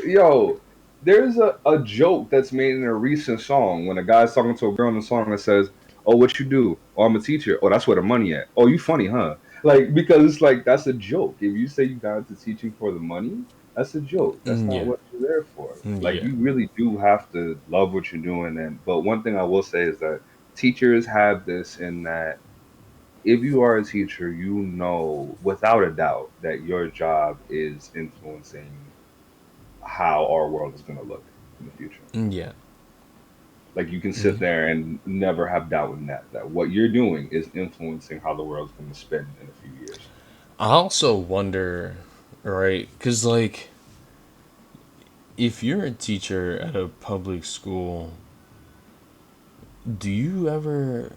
yo, there's a joke that's made in a recent song when a guy's talking to a girl in the song that says, "Oh, what you do? Oh, I'm a teacher. Oh, that's where the money at. Oh, you funny, huh?" Like because it's like that's a joke. If you say you got into teaching for the money, that's a joke. That's not Yeah. what you're there for. Like Yeah. you really do have to love what you're doing. And but one thing I will say is that teachers have this in that if you are a teacher, you know without a doubt that your job is influencing how our world is going to look in the future. Yeah. Like you can sit Mm. there and never have doubt in that what you're doing is influencing how the world's going to spin in a few years. I also wonder, right? Because like if you're a teacher at a public school, do you ever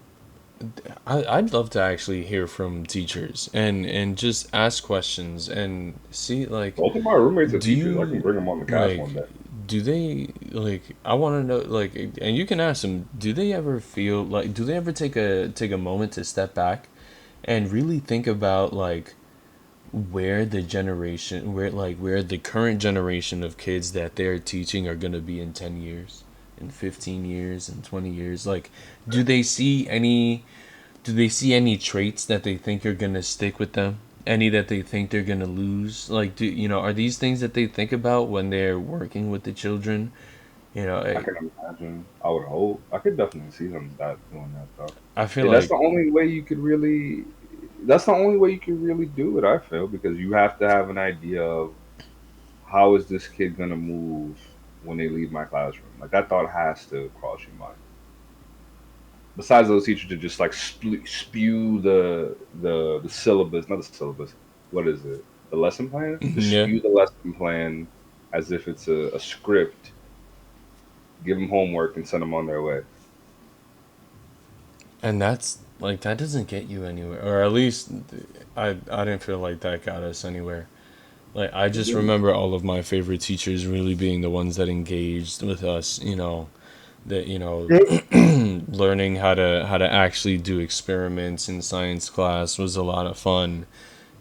I'd love to actually hear from teachers and just ask questions and see like Both of my roommates are do teachers. I can you bring them on the cast one like day. do they like I want to know like and you can ask them, do they ever feel like do they ever take a moment to step back and really think about like where the current generation of kids that they're teaching are going to be in 10 years, in 15 years, in 20 years? Like do they see any do they see any traits that they think are going to stick with them, any that they think they're going to lose? Like do are these things that they think about when they're working with the children? you know I i, can imagine. I would hope. I could definitely see them that doing that though. I feel Yeah, that's like the only way you could really. That's the only way you can really do it. I feel because you have to have an idea of how is this kid gonna move when they leave my classroom? Like that thought has to cross your mind. Besides those teachers to just like spew the syllabus, not the syllabus. What is it? The lesson plan? Just yeah. spew the lesson plan as if it's a script. Give them homework and send them on their way. And that's like that doesn't get you anywhere, or at least I didn't feel like that got us anywhere. Like I just remember all of my favorite teachers really being the ones that engaged with us, that learning how to actually do experiments in science class was a lot of fun.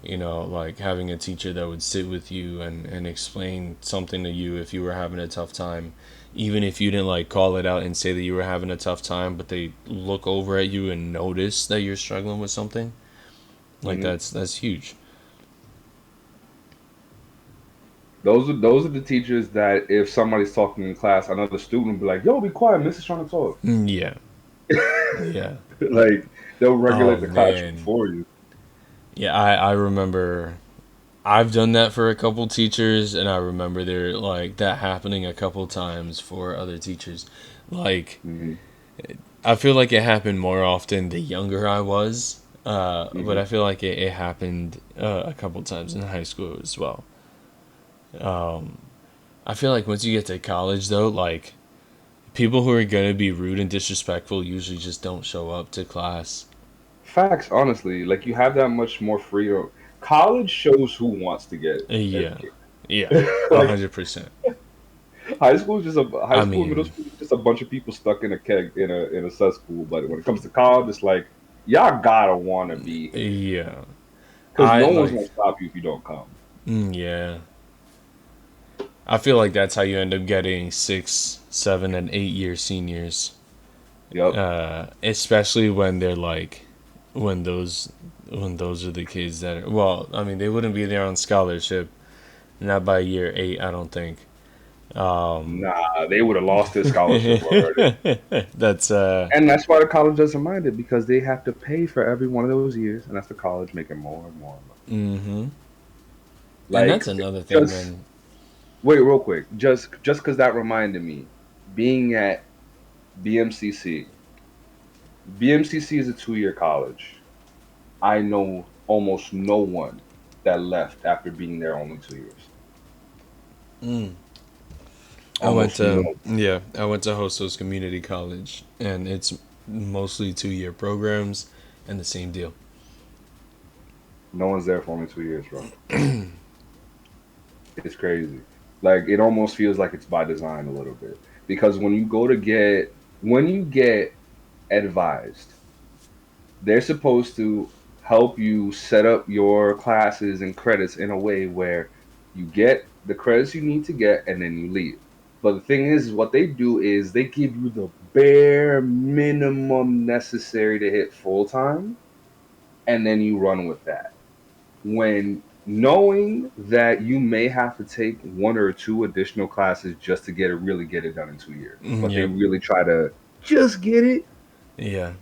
Like having a teacher that would sit with you and explain something to you if you were having a tough time, even if you didn't like call it out and say that you were having a tough time, but they look over at you and notice that you're struggling with something. Like Hmm. that's huge. Those are the teachers that if somebody's talking in class, another student will be like, "Yo, be quiet, Miss is trying to talk." Yeah. Yeah. Like they'll Oh regulate the classroom man. for you. Yeah, I remember I've done that for a couple teachers, and I remember there like that happening a couple times for other teachers. Like Hmm. I feel like it happened more often the younger I was, but Hmm. I feel like it happened a couple times in high school as well. I feel like once you get to college though, like people who are gonna be rude and disrespectful usually just don't show up to class. Facts, honestly, like you have that much more freedom. College shows who wants to get Yeah, educated. yeah, a Like 100%. high I school, middle mean, school is just a bunch of people stuck in a keg in a cesspool. But when it comes to college, it's like y'all gotta want to be here yeah, because I no one's like, gonna stop you if you don't come. yeah. I feel like that's how you end up getting 6, 7, and 8 year seniors. Yep. Especially when they're like, when those when those are the kids that are, well, I mean, they wouldn't be there on scholarship, not by year 8, I don't think. Nah, they would have lost their scholarship already. That's And that's why the college doesn't mind it because they have to pay for every one of those years, and that's the college making more and more money. hmm and Like, that's another thing, just man. wait, real quick, just because that reminded me, being at BMCC. BMCC is a 2 year college. I know almost no one that left after being there only 2 years. I went Almost to no. yeah, I went to Hostos Community College, and it's mostly 2-year programs, and the same deal. No one's there for only 2 years, bro. It's crazy. Like it almost feels like it's by design a little bit because when you get advised, they're supposed to help you set up your classes and credits in a way where you get the credits you need to get and then you leave. But the thing is, what they do is they give you the bare minimum necessary to hit full time, and then you run with that. When knowing that you may have to take one or two additional classes just to get it done in 2 years, but they Yep. really try to just get it, Yeah.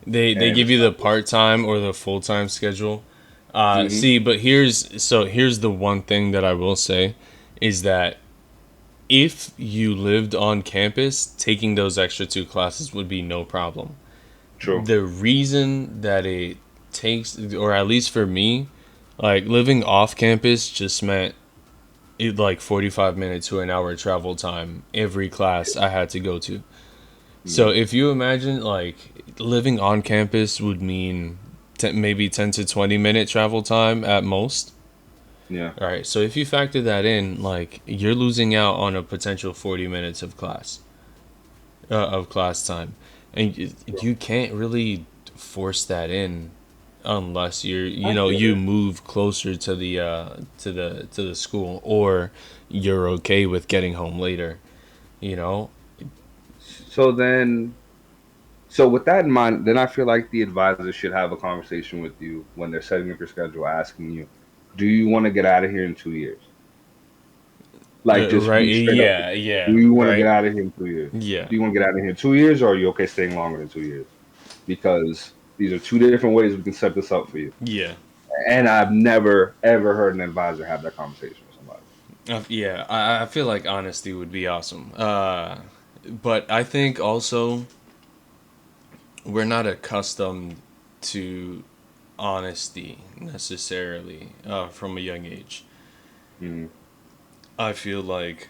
They and give it's you the not good. part time or the full time schedule. Hmm. See, but here's the one thing that I will say is that if you lived on campus, taking those extra 2 classes would be no problem. True. The reason that it takes, or at least for me, like living off campus just meant it like 45 minutes to an hour travel time every class I had to go to. So Mm. if you imagine like living on campus would mean maybe 10 to 20 minute travel time at most. Yeah. All right. So if you factor that in, like you're losing out on a potential 40 minutes of class time. And you can't really force that in unless I get you it. move closer to the school, or you're okay with getting home later, you know. So then, so with that in mind, then I feel like the advisor should have a conversation with you when they're setting up your schedule, asking you, do you want to get out of here in 2 years? Like, just Right, be straight up. yeah, Do yeah, you want to get right, out of here in 2 years? yeah, Do you want to get out of here in 2 years, or are you okay staying longer than 2 years? Because these are two different ways we can set this up for you. yeah. And I've never ever heard an advisor have that conversation with somebody. Yeah, I feel like honesty would be awesome. But I think also we're not accustomed to honesty necessarily from a young age. Mm, I feel like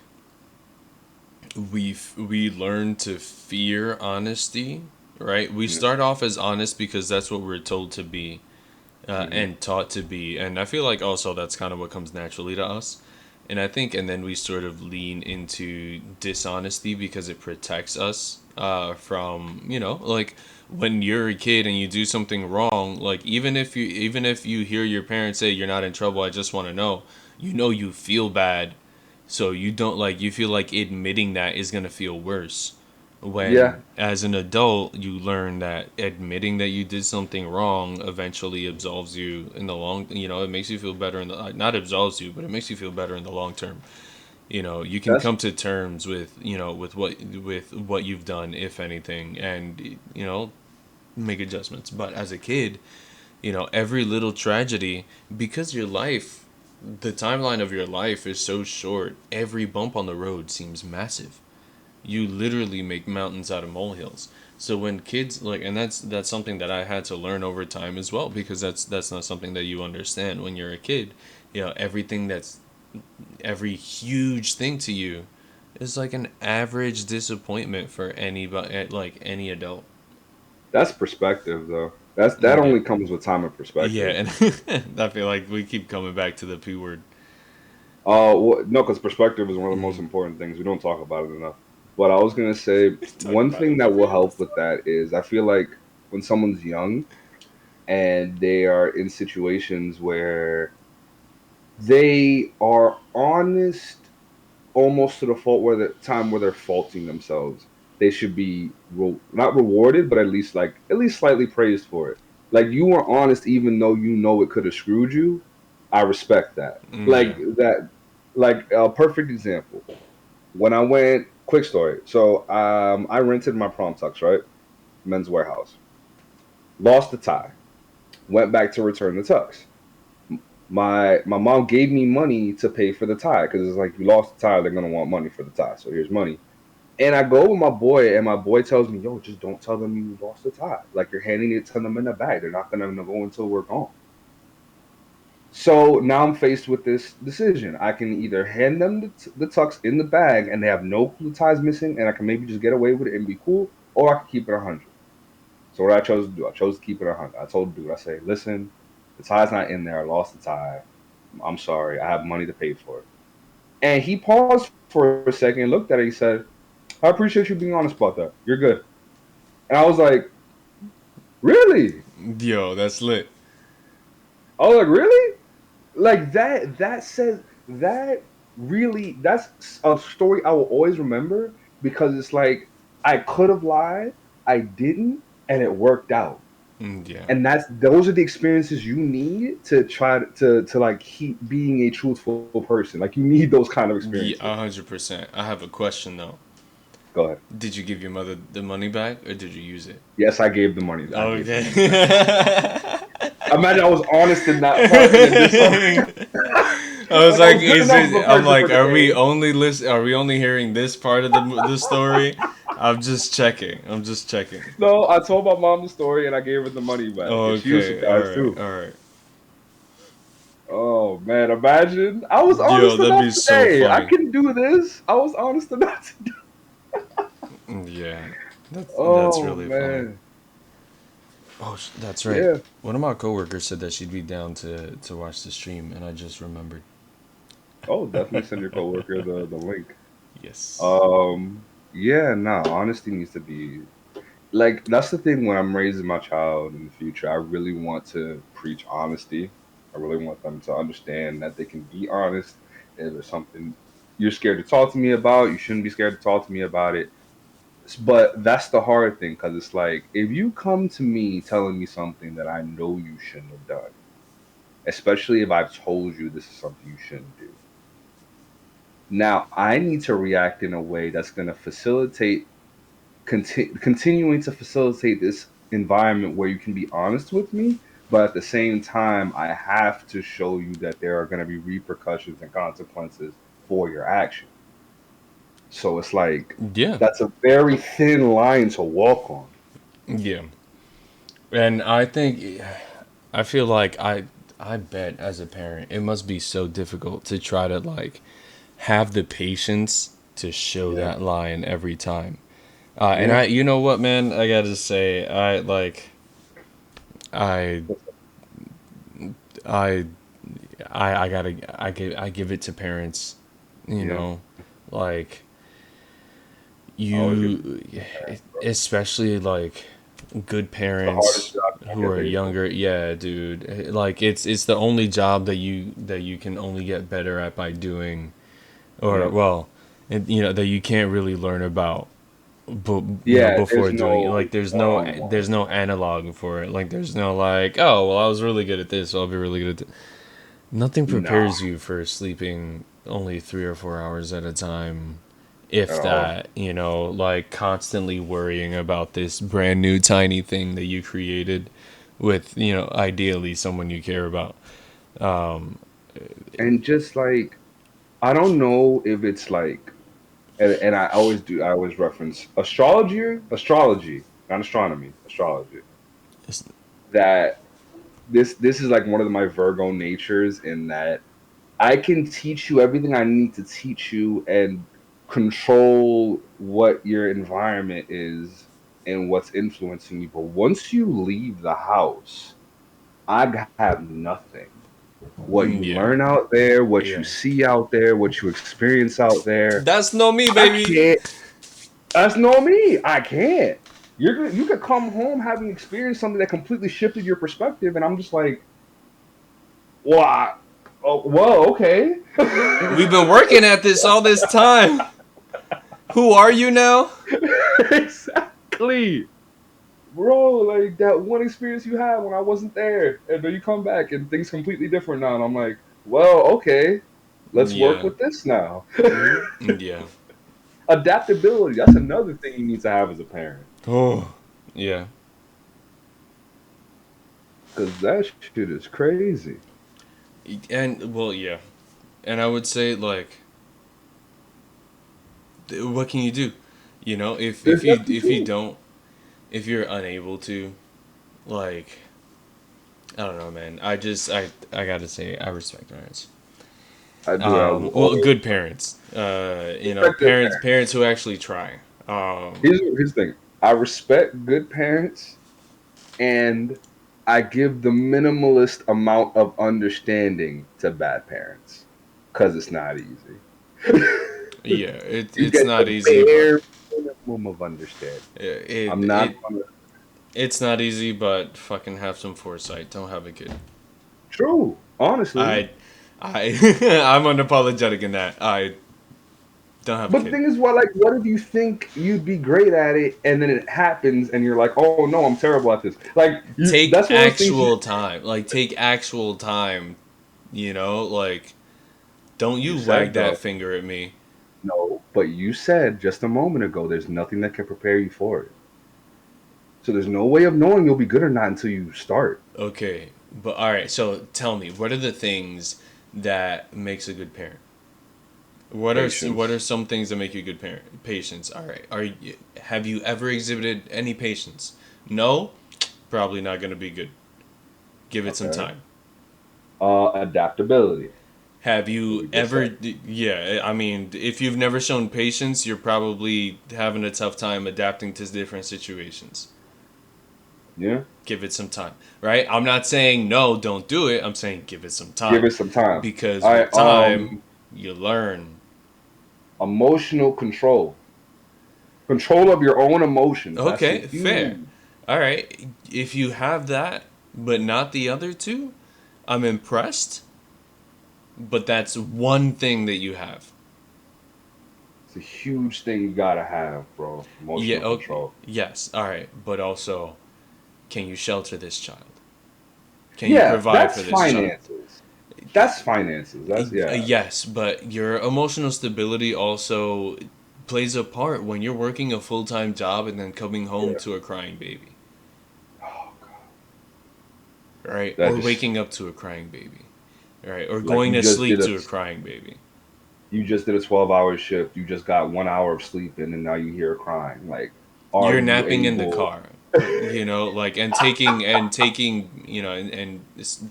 we learn to fear honesty, right? We yeah. start off as honest because that's what we're told to be, Hmm. and taught to be, and I feel like also that's kind of what comes naturally to us. And I think, and then we sort of lean into dishonesty because it protects us from, like when you're a kid and you do something wrong, like even if you hear your parents say you're not in trouble, I just want to know, you feel bad, so you don't like you feel like admitting that is gonna feel worse. Yeah, When as an adult you learn that admitting that you did something wrong eventually absolves you in the long, it makes you feel better in the, not absolves you, but it makes you feel better in the long term. You can that's come to terms with, with what you've done, if anything, and make adjustments. But as a kid, every little tragedy, because your life, the timeline of your life is so short, every bump on the road seems massive. You literally make mountains out of molehills. So when kids like, and that's something that I had to learn over time as well, because that's not something that you understand when you're a kid. Everything that's every huge thing to you is like an average disappointment for anybody, like any adult. that's perspective though. That Yeah. only comes with time and Yeah, perspective. and I feel like we keep coming back to the P word. No, because perspective is one of the most Mm. important things. We don't talk about it enough. But I was gonna say Talk one about it thing that enough. will Yeah, help let's with talk that is I feel like when someone's young and they are in situations where they are honest almost to the fault where the time where they're faulting themselves. they should be not rewarded, but at least slightly praised for it. Like you were honest, even though you know it could have screwed you. I respect that. Like Yeah. that. Like a perfect example. When I went, quick story. So I rented my prom tux, right? Men's Warehouse. Lost the tie. Went back to return the tux. My mom gave me money to pay for the tie because it's like you lost the tie, they're gonna want money for the tie. So here's money. And I go with my boy, and my boy tells me, "Yo, just don't tell them you lost the tie. Like you're handing it to them in the bag. They're not gonna go until we're gone." So now I'm faced with this decision. I can either hand them the tux in the bag, and they have no clue the tie's missing, and I can maybe just get away with it and be cool, or I can keep it 100. So what I chose to do, I chose to keep it 100. I told the dude, I say, "Listen, the tie's not in there. I lost the tie. I'm sorry. I have money to pay for it." And he paused for a second, and looked at it. He said, "I appreciate you being honest about that. You're good." And I was like, "Really?" Yo, that's lit. I was like, "Really?" Like that. That says that really. That's a story I will always remember because it's like I could have lied, I didn't, and it worked out. Yeah. And those are the experiences you need to try to like keep being a truthful person. Like you need those kind of Yeah, experiences. 100%. I have a question though. Go ahead. Did you give your mother the money back or did you use it? Yes, I gave the money. I gave the Okay. money back. Imagine I was honest in that part, and then this part, I was like I like, was good is enough of a it? I'm person for like, the are we game. only listen? Are we only hearing this part of the story? I'm just checking. I'm just checking. No, I told my mom the story, and I gave her the money back, and she was Okay. All surprised right. too. All right. Oh man, imagine I was Yo, honest that'd enough be so today. I funny. can do this. I was honest enough. Yeah. That's Oh really funny. man, Oh, that's right. yeah. One of my coworkers said that she'd be down to watch the stream, and I just remembered. Oh, definitely send your coworker the link. Yes. Um, yeah, no, honesty needs to be like that's the thing when I'm raising my child in the future. I really want to preach honesty. I really want them to understand that they can be honest. If there's something you're scared to talk to me about, you shouldn't be scared to talk to me about it. But that's the hard thing because it's like if you come to me telling me something that I know you shouldn't have done, especially if I've told you this is something you shouldn't do. Now I need to react in a way that's going to facilitate continuing to facilitate this environment where you can be honest with me, but at the same time, I have to show you that there are going to be repercussions and consequences for your action. So it's like Yeah. that's a very thin line to walk on. Yeah. And I feel like I bet as a parent it must be so difficult to try to like have the patience to show Yeah, that line every time. And yeah, you know what, man, I gotta say, I I I give it to parents, you yeah. know, like I always give you, parents, bro. especially like good It's the hardest parents job you can who get are paid for. younger. Yeah, dude, like it's the only job that you can only get better at by doing, or Yep. well, you know that you can't really learn about, but you know Yeah, before there's doing it. no Like one-on-one. there's no analog for it. Like there's no like, oh well, I was really good at this, so I'll be really good at. Nothing Nah, prepares you for sleeping only 3 or 4 hours at a time, if at all. that, you know, like constantly worrying about this brand new tiny thing that you created with, you know, ideally someone you care about. Um, And just like I don't know if it's like and I always do. I always reference astrology, not astronomy, astrology. it's- That this is like one of my Virgo natures in that I can teach you everything I need to teach you and control what your environment is and what's influencing you. But once you leave the house, I have nothing. What you yeah, learn out there, what you yeah. see out there, what you experience out there, That's no me, I baby. can't. That's not me. I can't. You could come home having experienced something that completely shifted your perspective, and I'm just like, well, oh, well, okay. We've been working at this all this time. Who are you now? Exactly. Bro, like that one experience you had when I wasn't there, and then you come back and things completely different now. And I'm like, well, okay, let's work Yeah. with this now. Yeah. Adaptability, that's another thing you need to have as a parent. Oh. Yeah. Because that shit is crazy. And well, yeah. And I would say like, what can you do? You know, There's nothing if you to don't, if you're unable to, like, I don't know, man. I gotta say I respect parents. it. I do. I will Well, always good parents. You know, respect good parents. parents who actually try. Here's the thing. I respect good parents, and I give the minimalist amount of understanding to bad parents because it's not easy. Yeah, You it's get not the easy, but bare minimum of understanding. it I'm not it gonna. it's not easy. But fucking have some foresight. Don't have a kid. True, honestly. I I I'm unapologetic in that. I don't have a But the kid. thing is, what if you think you'd be great at it, and then it happens, and you're like, oh no, I'm terrible at this. Like you, Take that's one of those things you actual time. Like take actual time. You know, like don't you you said wag that though. finger at me. No, but you said just a moment ago, there's nothing that can prepare you for it. So there's no way of knowing you'll be good or not until you start. Okay, but all right. So tell me, what are the things that makes a good parent? What are Patience. some things that make you a good parent? Patience. All right. Have you ever exhibited any patience? No, probably not going to be good. Give it some Okay. time. Adaptability. Have What you we just ever? said. Yeah, I mean, if you've never shown patience, you're probably having a tough time adapting to different situations. Yeah. Give it some time, right? I'm not saying no, don't do it. I'm saying give it some Give time it some time. because All right. with time, you learn. Emotional control. Control of your own emotions. That's a Okay, fair. huge. All right. If you have that, but not the other two, I'm impressed. But that's one thing that you have. It's a huge thing you gotta have, bro. Yeah. Emotional Okay. control. Yes. All right. But also, can you shelter this child? Can you Yeah, provide that's for this child? finances. That's finances. That's yeah. Yes, but your emotional stability also plays a part when you're working a full time job and then coming home Yeah. to a crying baby, Oh god. right? That Or just waking up to a crying baby, right? Or like going to sleep to a crying baby. you just did a 12-hour shift. You just got 1 hour of sleep in, and now you hear her crying. Like, are You're you napping in the able? car, you know, like and taking you know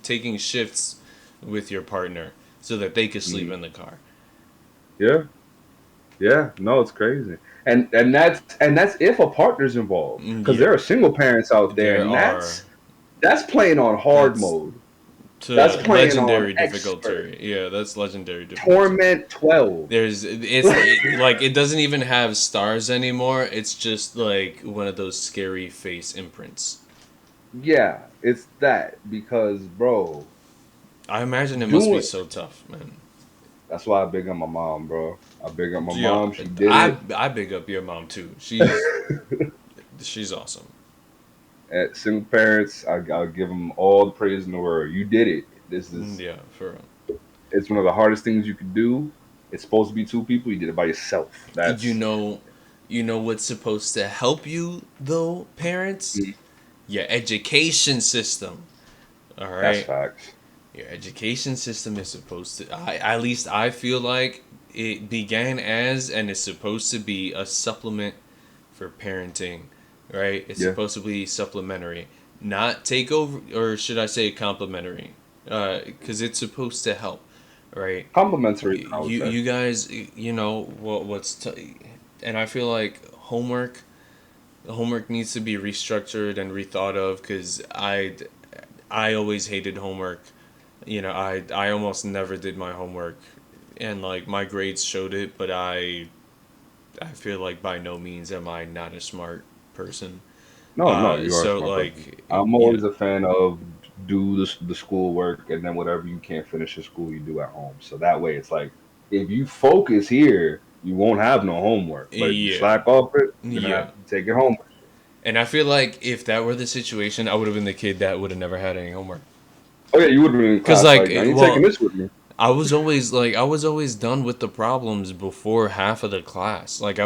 taking shifts with your partner so that they could sleep Mhm. in the car. Yeah, yeah. No, it's crazy. And that's if a partner's involved, because there Yeah, are single parents out there, there and are. that's playing on hard That's mode. That's to playing on legendary expert difficulty. Yeah, that's legendary difficulty. torment 12. Like it doesn't even have stars anymore. It's just like one of those scary face imprints. Yeah, it's that because, bro, I imagine it must be doing. so tough, man. That's why I big up my mom, bro. I big up my Yeah, mom. She did I big up your mom too. it. She's awesome. At single parents, I'll give them all the praise in the world. You did it. This is Yeah, for real. it's one of the hardest things you could do. It's supposed to be two people. You did it by yourself. You That's know, you know what's supposed to help you though, parents? Your education system. All that's right. facts. Your education system is supposed to, at least I feel like it began as and is supposed to be a supplement for parenting, right? It's Yeah, supposed to be supplementary, not take over, or should I say complementary? Because it's supposed to help, right? complimentary. I would say. You guys, you know and I feel like homework needs to be restructured and rethought of because I always hated homework. You know, I almost never did my homework, and like my grades showed it, but I feel like by no means am I not a smart person. No, no, you are a So smart person. like I'm you always a fan of do the school work, and then whatever you can't finish in school, you do at home. So that way, it's like if you focus here, you won't have no homework. But if you Yeah, slack off it, you're gonna yeah. have to take it home. And I feel like if that were the situation, I would have been the kid that would have never had any homework. Oh yeah, you would have been in Cause class like, like, I ain't taking well, this with me. I was always done with the problems before half of the class. Like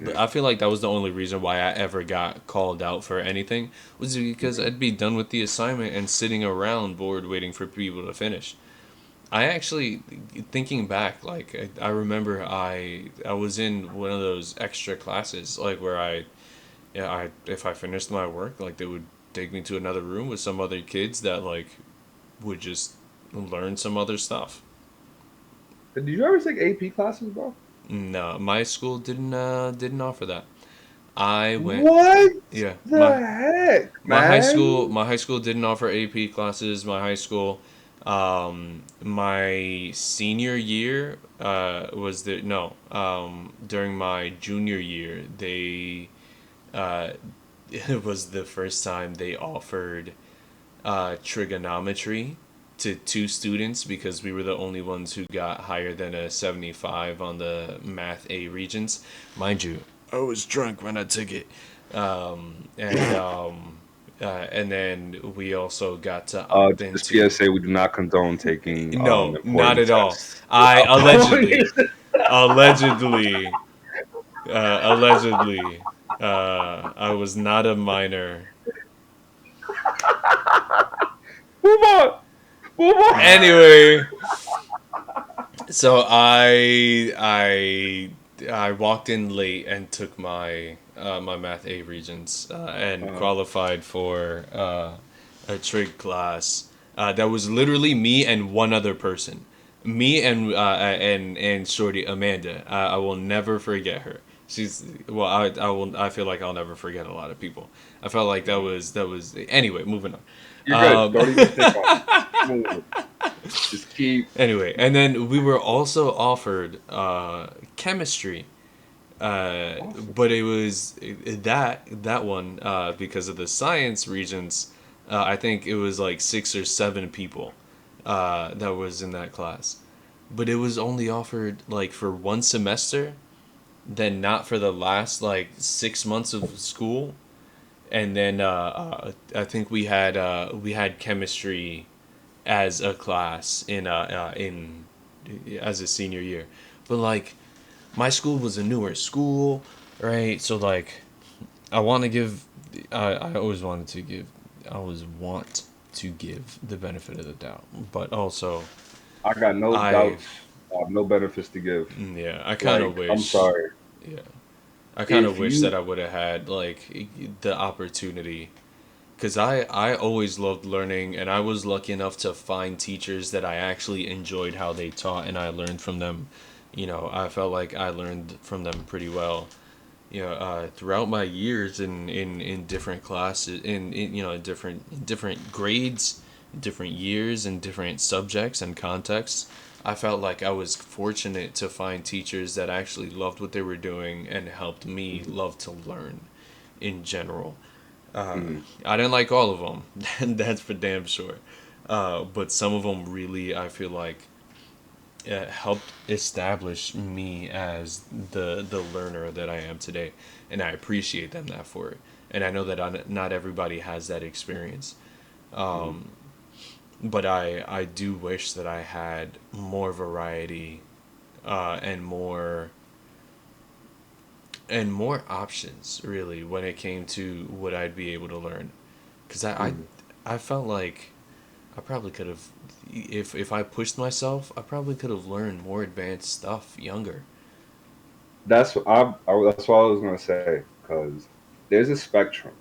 Yeah. I feel like that was the only reason why I ever got called out for anything was because Mhm. I'd be done with the assignment and sitting around bored waiting for people to finish. I actually, thinking back, like I remember I was in one of those extra classes, like where I if I finished my work, like they would take me to another room with some other kids that like would just learn some other stuff. Did you ever take AP classes, bro? No, my school didn't offer that. I went What yeah, the heck, man? my high school didn't offer AP classes. My high school my senior year was the no, during my junior year they uh it was the first time they offered trigonometry to two students because we were the only ones who got higher than a 75 on the math A regents. Mind you, I was drunk when I took it. And and then we also got to opt Just into PSA, we do not condone taking no, not important at all. tests I without allegedly, knowing. allegedly, allegedly, I was not a minor. Move on. Move on. Anyway, so I walked in late and took my my math A regents and Uh, qualified for a trig class that was literally me and one other person, me and Shorty Amanda. I will never forget her. She's well, I feel like I'll never forget a lot of people. I felt like that was anyway. Moving you're good. on. Don't even think on it. Keep moving. Just keep. Anyway, and then we were also offered chemistry, Awesome. but it was that one because of the science regents. I think it was like 6 or 7 people that was in that class, but it was only offered like for one semester, then not for the last like 6 months of school, and then I think we had chemistry as a class in as a senior year, but like my school was a newer school, right? So like I want to give I always wanted to give I always want to give the benefit of the doubt, but also I got no I doubts. I have no benefits to give. yeah I kind of Like, I'm wish sorry. yeah I kind of If wish you that I would have had like the opportunity because I always loved learning and I was lucky enough to find teachers that I actually enjoyed how they taught and I learned from them. You know, I felt like I learned from them pretty well. You know, throughout my years in different classes, in you know different grades, different years, and different subjects and contexts, I felt like I was fortunate to find teachers that actually loved what they were doing and helped me love to learn in general. Mhm. I didn't like all of them, and that's for damn sure. But some of them really, I feel like, helped establish me as the learner that I am today, and I appreciate them that for it. And I know that not everybody has that experience, Mhm. but I do wish that I had more variety and more options really when it came to what I'd be able to learn, because Mhm. I felt like I probably could have, if I pushed myself, I probably could have learned more advanced stuff younger. That's what I was gonna say. Because there's a spectrum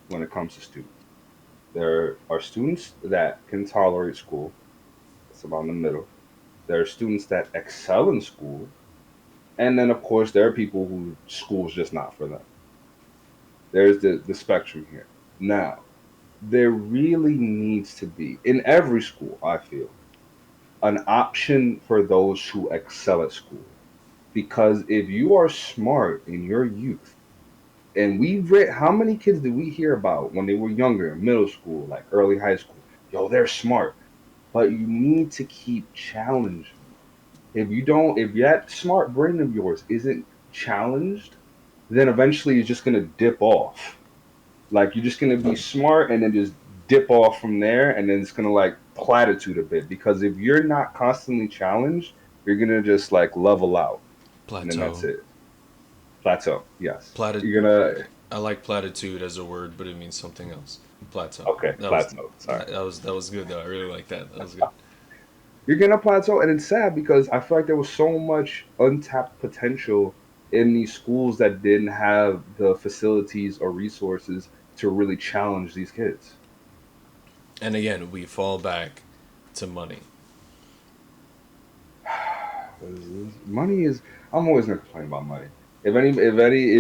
when it comes to students. There are students that can tolerate school. It's about in the middle. There are students that excel in school, and then of course there are people who school's just not for them. There's the spectrum here. Now, there really needs to be in every school, I feel, an option for those who excel at school. Because if you are smart in your youth, and we've read how many kids did we hear about when they were younger, middle school, like early high school? Yo, they're smart, but you need to keep challenging them. if that smart brain of yours isn't challenged, then eventually it's just gonna dip off. Like you're just gonna be smart and then just dip off from there, and then it's gonna like platitude a bit. Because if you're not constantly challenged, you're gonna just like level out, and then that's Plateau. it. Plateau. Yes. Platit. You're gonna I like platitude as a word, but it means something else. Plateau. okay, plateau. Sorry. That was good though. I really like that. That was good. You're gonna plateau, and it's sad because I feel like there was so much untapped potential in these schools that didn't have the facilities or resources to really challenge these kids. And again, we fall back to money. Money is. I'm always gonna complain about money. If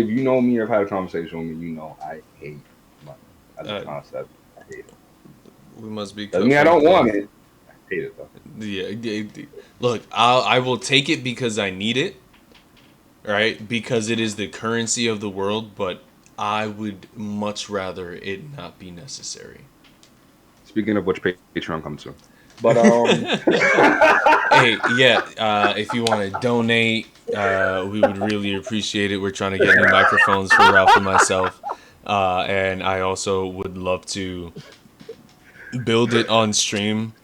you know me or have had a conversation with me, you know I hate money as a Uh, concept. I hate it. we must be Doesn't cut mean I from don't want cloth. it. I hate it though. Yeah, look, I will take it because I need it, right? Because it is the currency of the world, but I would much rather it not be necessary. Speaking of which, Patreon comes soon. But Hey, yeah, if you want to donate, we would really appreciate it. We're trying to get new microphones for Ralph and myself. And I also would love to build it on stream.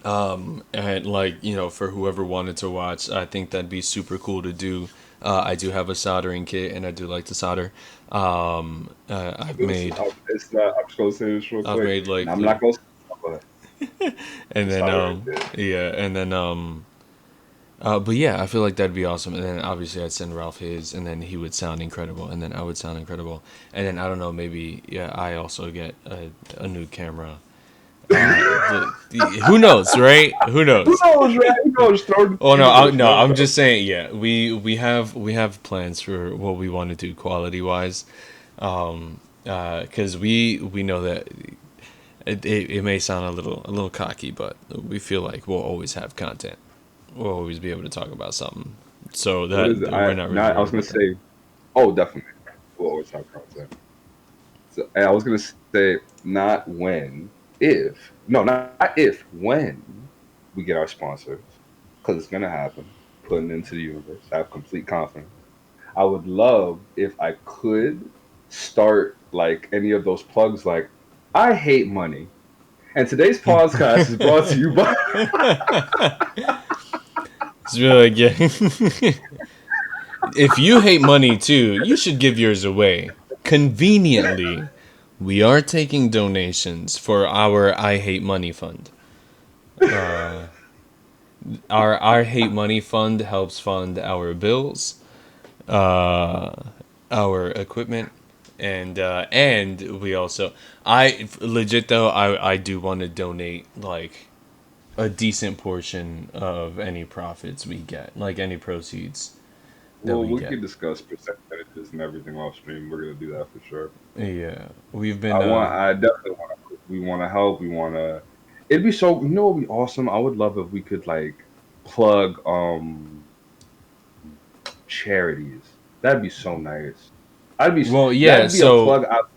And like, for whoever wanted to watch, I think that'd be super cool to do. I do have a soldering kit and I do like to solder. I've made, I'm just gonna say this real I've quick, made and like, I'm not gonna. But and then, sorry, right there. yeah, and then, but yeah, I feel like that'd be awesome. And then obviously I'd send Ralph his, and then he would sound incredible, and then I would sound incredible. And then I don't know, maybe yeah, I also get a new camera. Who knows, right? Who Who knows? knows, right? Who knows? Throw the Oh no, universe, no, man. I'm just saying. Yeah, we have plans for what we want to do quality wise, because we know that it may sound a little cocky, but we feel like we'll always have content. We'll always be able to talk about something. So What that is it? we're not really I worried was gonna about that. say. Oh, definitely. We'll always have content. So, and I was gonna say not when, if no, not if when we get our sponsors, because it's gonna happen. Putting into the universe. I have complete confidence. I would love if I could start like any of those plugs. Like I hate money, and today's podcast is brought to you by. It's really like, yeah. If you hate money too, you should give yours away. Conveniently, we are taking donations for our I Hate Money Fund. Our I Hate Money Fund helps fund our bills, uh, our equipment, and we also I legit though I do want to donate like a decent portion of any profits we get, like any proceeds that Well, we we get. can discuss percentages and everything off stream. We're gonna do that for sure. Yeah, we've been I definitely want to. We want to help. We want to. It'd be so. You know, what'd be awesome. I would love if we could like plug charities. That'd be so nice. I'd be. well, yeah. That'd be a So plug out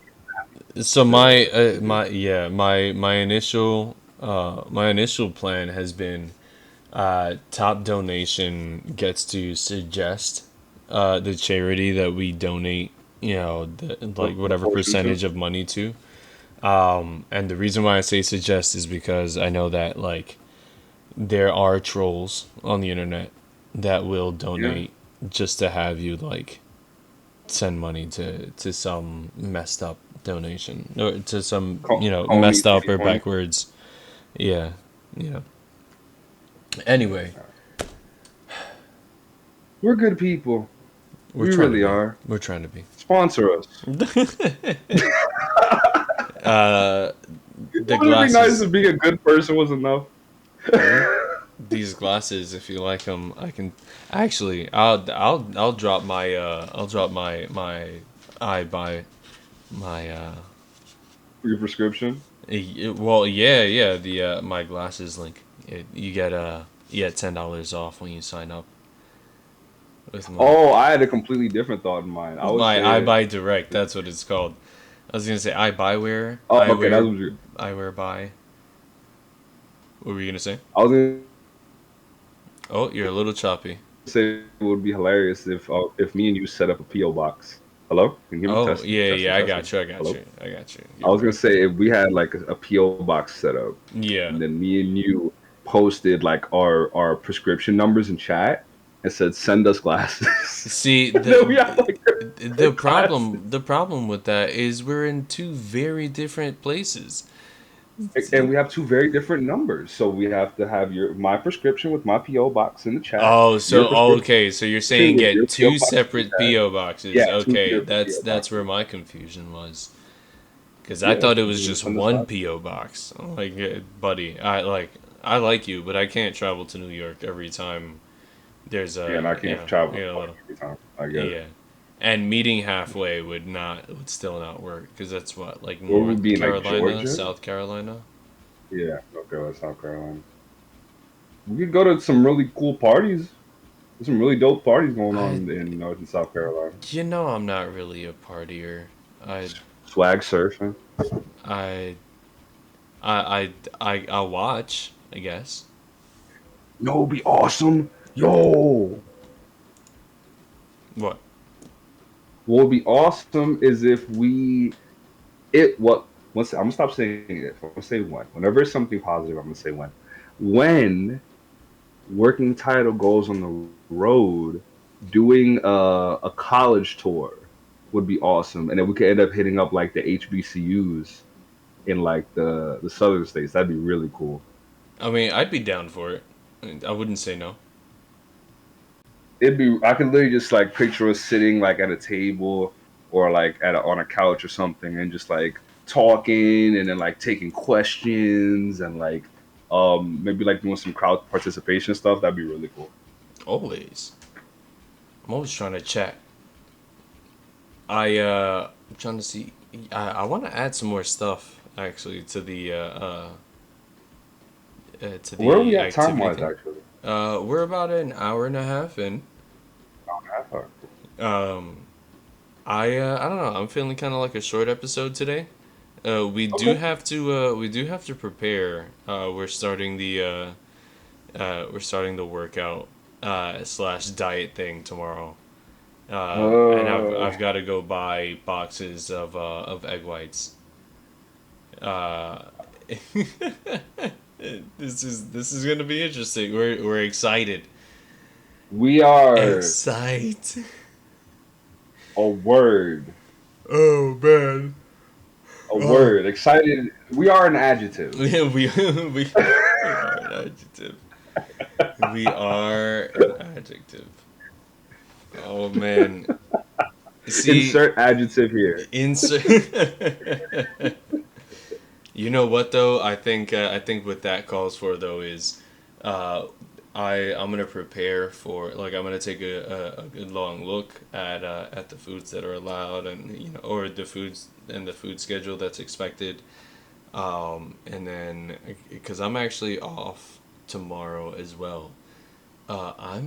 so to my to do. my yeah my initial plan has been top donation gets to suggest the charity that we donate, like A whatever portion to. percentage of money to. And the reason why I say suggest is because I know that like there are trolls on the internet that will Yeah. donate just to have you like send money to some messed up donation or to some Call me messed up or 2020. backwards. Yeah, yeah. Anyway, We're good people. we're We trying to really be. are. We're trying to be. Sponsor us. Uh, the Wouldn't it be nice glasses. if being a good person was enough? These glasses, if you like them, I can. Actually, I'll drop my I buy my Your prescription. well, yeah, the my glasses link. You get $10 off when you sign up with Oh, I had a completely different thought in mind. I was my I saying. buy direct. That's what it's called. I was gonna say I buy wear, Oh, okay, that's what you. I wear buy. What were you gonna say? I was gonna Oh, you're a little choppy. Say it would be hilarious if me and you set up a PO box. Hello, can you hear me? Oh, Testing, yeah, testing, yeah, I got testing. you, I got Hello. you, I got you. I You're was gonna right. say if we had like a PO box set up, Yeah. and then me and you posted like our prescription numbers in chat and said send us glasses. See, And then we have like the glasses. problem with that is we're in two very different places. And we have two very different numbers, so we have to have your my prescription with my PO box in the chat, Oh, your so prescription okay, so you're saying with your get PO two box in the separate chat. PO boxes. Yeah, two Okay, different that's PO that's where boxes. my confusion was. Because I Yeah, thought it and was you're gonna just send us one glasses. PO box. I'm like, buddy, I like you, but I can't travel to New York every time there's Yeah, and I a can't travel you know, little every time. I get it. yeah. And meeting halfway would still not work because that's what, like, Or would be North in like Carolina, Georgia. South Carolina. Yeah, North Carolina, South Carolina. We could go to some really cool parties. There's some really dope parties going I on in North and South Carolina. I'm not really a partier. I Swag surfing. I I'll watch, I guess. No, it'd be awesome. Yo, What? what would be awesome is if we it what once I'm gonna stop saying it. I'm gonna say when. Whenever it's something positive, I'm gonna say when. When Working Title goes on the road doing a college tour would be awesome, and then we could end up hitting up like the HBCUs in like the southern states. That'd be really cool. I mean, I'd be down for it. I wouldn't say no. It'd be I could literally just like picture us sitting like at a table or like on a couch or something and just like talking and then like taking questions and like maybe like doing some crowd participation stuff. That'd be really cool. Always. I'm always trying to chat. I'm trying to see. I want to add some more stuff actually to Where are we the at time activity wise thing. actually? We're about an hour and a half in. Half hour. Um, I don't know. I'm feeling kind of like a short episode today. Okay. We do have to prepare. We're starting the workout slash diet thing tomorrow. And Uh, I've got to go buy boxes of egg whites. Uh, this is gonna be interesting. We're excited. we are Excite. a word. Oh man. A Oh. word. Excited. We are an adjective. We are an adjective. We are an adjective. Oh man. See, Insert adjective here. insert. You know what though? I think what that calls for though is, uh, I'm gonna prepare for, like, I'm gonna take a good long look at the foods that are allowed, and or the foods and the food schedule that's expected. And then because I'm actually off tomorrow as well,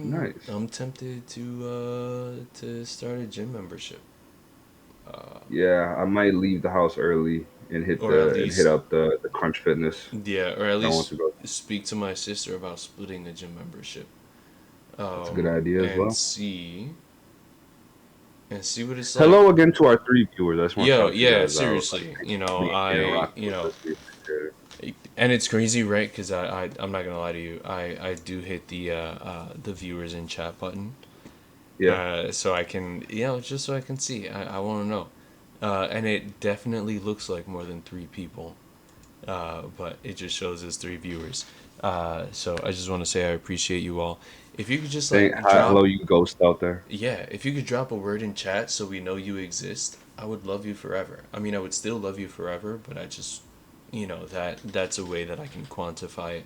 Nice. I'm tempted to start a gym membership. Uh, Yeah, I might leave the house early and or at hit least up the Crunch Fitness. Yeah, or at I want least to go. speak to my sister about splitting a gym membership. That's a good idea as And well. see what it's like. Hello again to our three viewers. I just want to Yo, shout you yeah, guys out. Like, seriously, thanks for being rocking you with know, us. We appreciate it. and it's crazy, right? Because I'm not gonna lie to you. I do hit the viewers in chat button, Yeah, so I can, just so I can see. I want to know, and it definitely looks like more than three people. But it just shows as three viewers. So I just want to say I appreciate you all. If you could just like hello, drop, you ghost out there. yeah, if you could drop a word in chat so we know you exist, I would love you forever. I mean, I would still love you forever, but I just, that's a way that I can quantify it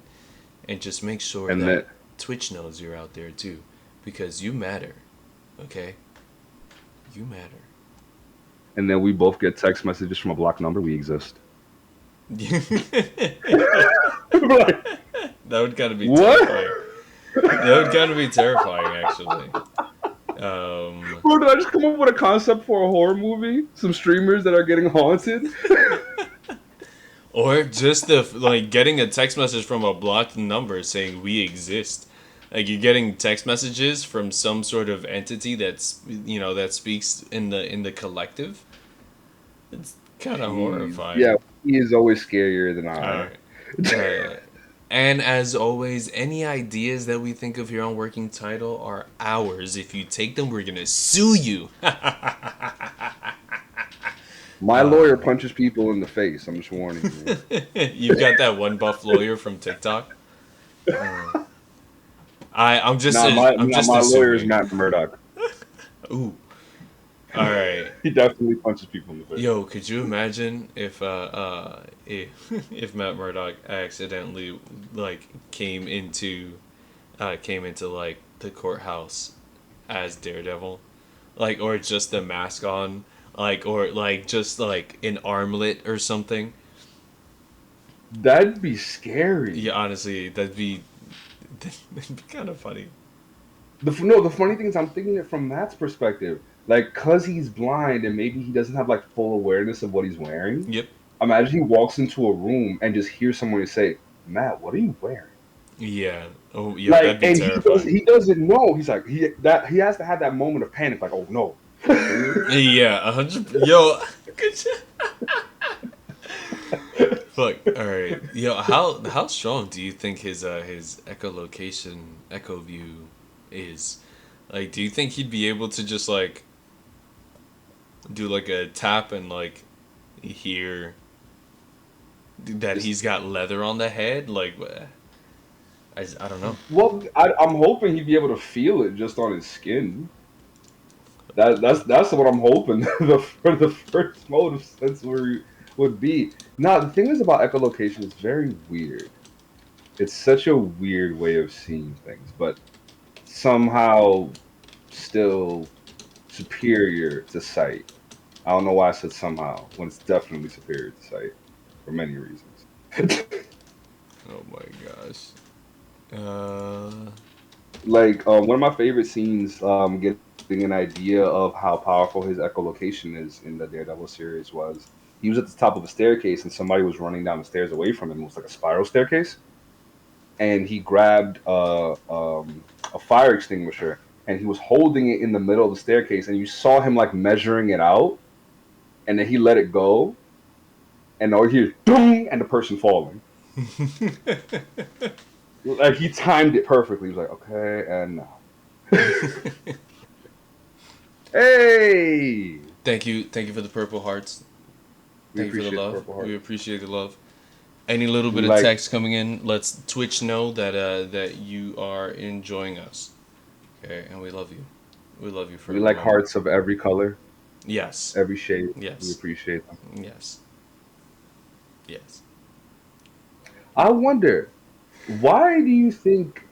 and just make sure And that then Twitch knows you're out there too, because you matter, okay? You matter. we both get text messages from a blocked number. We exist. Like, That would kind of be what? terrifying. That would kind of be terrifying, actually. Um, Bro, did I just come up with a concept for a horror movie? Some streamers that are getting haunted? or just the like getting a text message from a blocked number saying we exist. Like you're getting text messages from some sort of entity that's that speaks in the collective. It's kind of Jeez. Yeah, horrifying. he is always scarier than All I. right. And as always, any ideas that we think of here on Working Title are ours. If you take them, we're gonna sue you. My lawyer punches people in the face. I'm just warning you. You've got that one buff lawyer from TikTok. I'm just My lawyer is assuming. Matt Murdock. Ooh. All right. He definitely punches people in the face. Yo, could you imagine if Matt Murdock accidentally like came into like the courthouse as Daredevil, like or just the mask on, like or like just like an armlet or something. That'd be scary. Yeah, honestly, that'd be kind of funny. The funny thing is, I'm thinking it from Matt's perspective. Like, cause he's blind and maybe he doesn't have like full awareness of what he's wearing. Yep. Imagine he walks into a room and just hears someone say, "Matt, what are you wearing?" Yeah. Oh, yeah. That'd Like, be and terrifying. he doesn't know. He's like he has to have that moment of panic, like, "Oh no." Yeah, 100. Yo, good job. Fuck. All right. Yo, how strong do you think his echolocation echo view is? Like, do you think he'd be able to just like do like a tap and like hear that Just, he's got leather on the head? Like, I don't know. well, I'm hoping he'd be able to feel it just on his skin. That's what I'm hoping. The first motive sensory would be. Now the thing is about echolocation, it's very weird. It's such a weird way of seeing things, but somehow still superior to sight. I don't know why I said somehow when it's definitely superior to sight for many reasons. Oh my gosh. Uh. Like one of my favorite scenes, getting an idea of how powerful his echolocation is in the Daredevil series was he was at the top of a staircase and somebody was running down the stairs away from him. It was like a spiral staircase, and he grabbed a fire extinguisher and he was holding it in the middle of the staircase, and you saw him like measuring it out, and then he let it go, and all you hear "dong" and the person falling. Like he timed it perfectly. He was like, okay, and now. Hey, Thank you for the purple hearts. we Thank you for the appreciate the love. Purple We Heart. appreciate the love. Any little We bit of like text coming in, let's Twitch know that that you are enjoying us. Okay, and we love you. We love you we like forevermore. hearts of every color, Yes. every shade. We Yes. appreciate them. Yes. Yes. I wonder, why do you think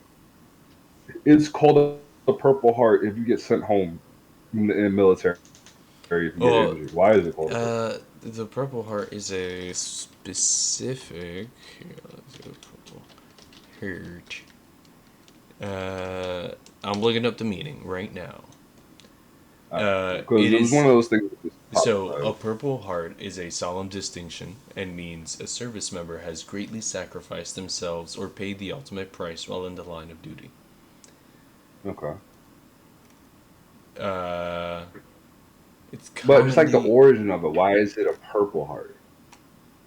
it's called a Purple Heart if you get sent home in the military if you get Oh, injured? Why is it called a Purple Heart? the Purple Heart is a specific. Here, let's go Purple Heart. I'm looking up the meaning right now. Because It it was one is of those things that just popped in so my a head. Purple Heart is a solemn distinction and means a service member has greatly sacrificed themselves or paid the ultimate price while in the line of duty. Okay. Uh, it's But just like the commonly origin of it, why is it a Purple Heart?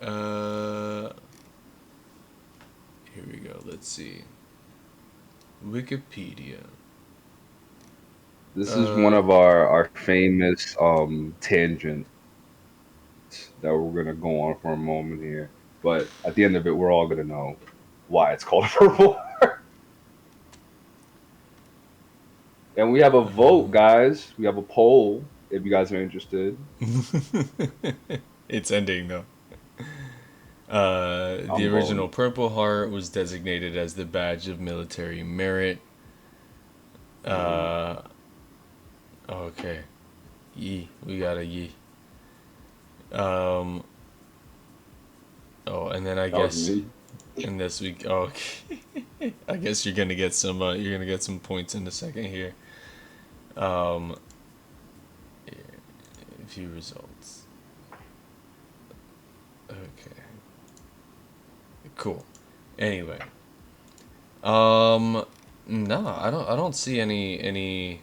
uh. Here we go. Let's see. Wikipedia. This is one Uh, of our famous tangents that we're gonna go on for a moment here. But at the end of it, we're all gonna know why it's called Purple Heart. And we have a vote, guys. We have a poll if you guys are interested. it's ending though. The I'm original voting. Purple Heart was designated as the badge of military merit. Ooh, Uh, okay. Yee. We got a yee. Um, oh, and then I that was guess me. in this week, oh, okay. I guess you're gonna get some points in a second here. Um, view results. Okay. Cool. Anyway, um, No, I don't see any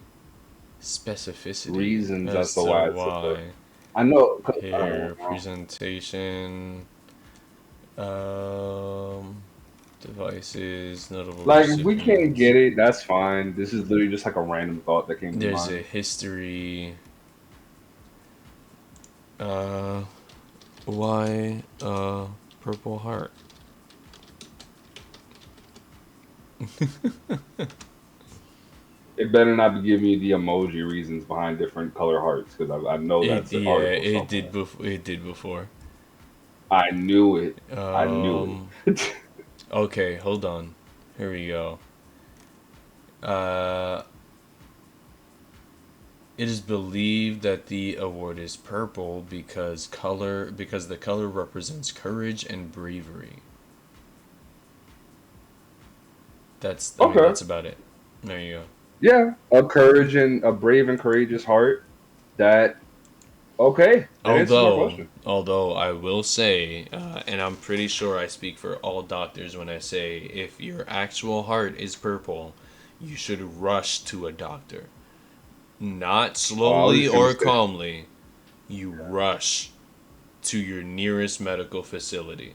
specificity Reasons as as to to why it's a. why. I know. I Here, don't know. presentation, um, devices, notable Like, if we can't recipients. get it, that's fine. This is literally just like a random thought that came to There's a mind. history. Uh, why Purple Heart? It better not be giving you the emoji reasons behind different color hearts because I know It that's an yeah, article it did somewhere. before. It did before. I knew it. I knew Um. it. Okay, hold on. Here we go. Uh, it is believed that the award is purple because the color represents courage and bravery. I mean, Okay. that's about it. There you go. Yeah, a brave and courageous heart. That okay. That answers my question. Although I will say, and I'm pretty sure I speak for all doctors when I say, if your actual heart is purple, you should rush to a doctor. Not I was slowly just gonna or say. calmly. You rush to your nearest medical facility.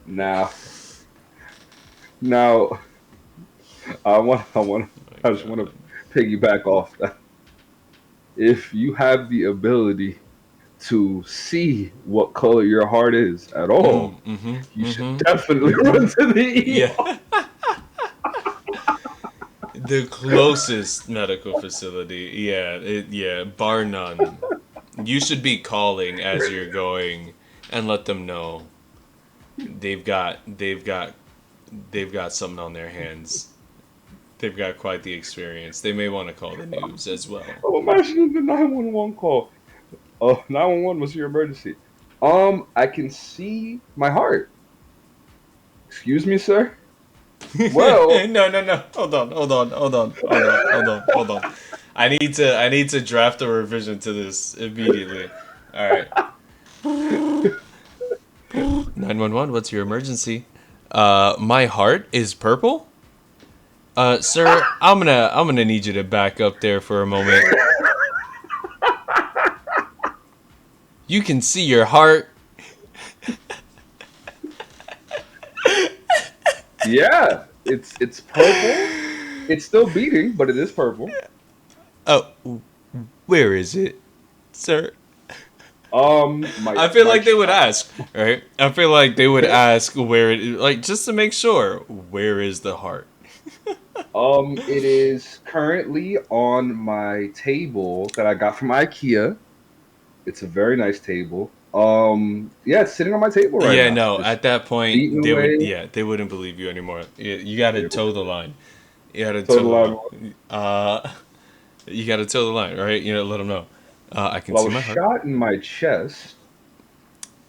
Now, now, Oh my I just want to god. piggyback off that. If you have the ability to see what color your heart is at all, you should definitely run to the Yeah. ER. The closest medical facility. Yeah, bar none. You should be calling as you're going and let them know they've got they've got they've got something on their hands. They've got quite the experience. They may want to call the news as well. Oh, imagine the 911 call. Oh, 911, what's your emergency? I can see my heart. Excuse me, sir? Well, No. Hold on. I need to draft a revision to this immediately. All right. 911, what's your emergency? My heart is purple? Sir, I'm gonna need you to back up there for a moment. You can see your heart. yeah, it's purple. It's still beating, but it is purple. Oh, where is it, sir? My I feel my like they would shot. ask, right? I feel like they would ask where it, like, just to make sure. Where is the heart? It is currently on my table that I got from IKEA. It's a very nice table. Yeah, it's sitting on my table right Yeah, now, no. just At that point, beating away. they wouldn't believe you anymore. You got to toe the line. You got to toe Total the line. line. You got to toe the line, right? You know, let them know. I can Well, I see was my heart. shot in my chest,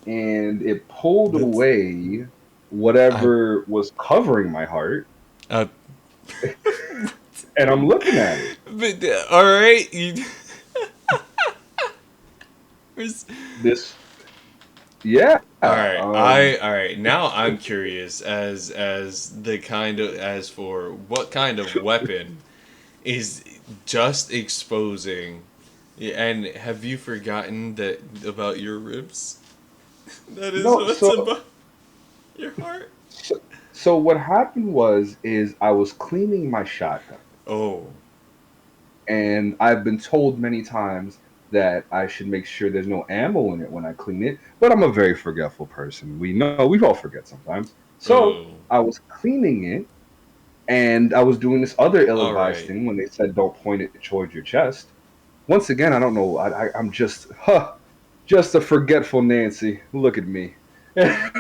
and it pulled That's away I. whatever was covering my heart, Uh, and I'm looking at it. but, all right. Where's- This, yeah. All right. Now I'm curious as for what kind of weapon is just exposing. Yeah, and have you forgotten that about your ribs? That is No, what's about your heart. so, so what happened is I was cleaning my shotgun. Oh. And I've been told many times that I should make sure there's no ammo in it when I clean it, but I'm a very forgetful person. We know we all forget sometimes. So Oh. I was cleaning it, and I was doing this other All ill-advised right. thing when they said don't point it towards your chest. Once again, I don't know. I'm just a forgetful Nancy. Look at me. I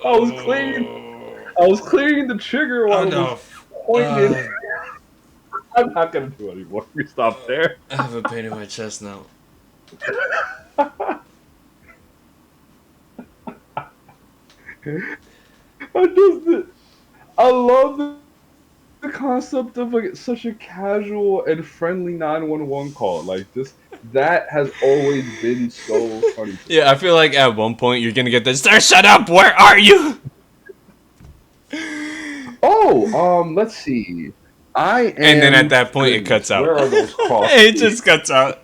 was cleaning. Oh. I was cleaning the trigger Oh while it was no. pointed. Uh, I'm not gonna do it anymore. We stop there. I have a pain in my chest now. I just, I love the concept of like such a casual and friendly 911 call. Like this, that has always been so funny to me. Yeah, I feel like at one point you're gonna get this. Sir, shut up! Where are you? Let's see. I And then at am that point, it cuts goodness. out. Where are those cross It streets? just cuts out.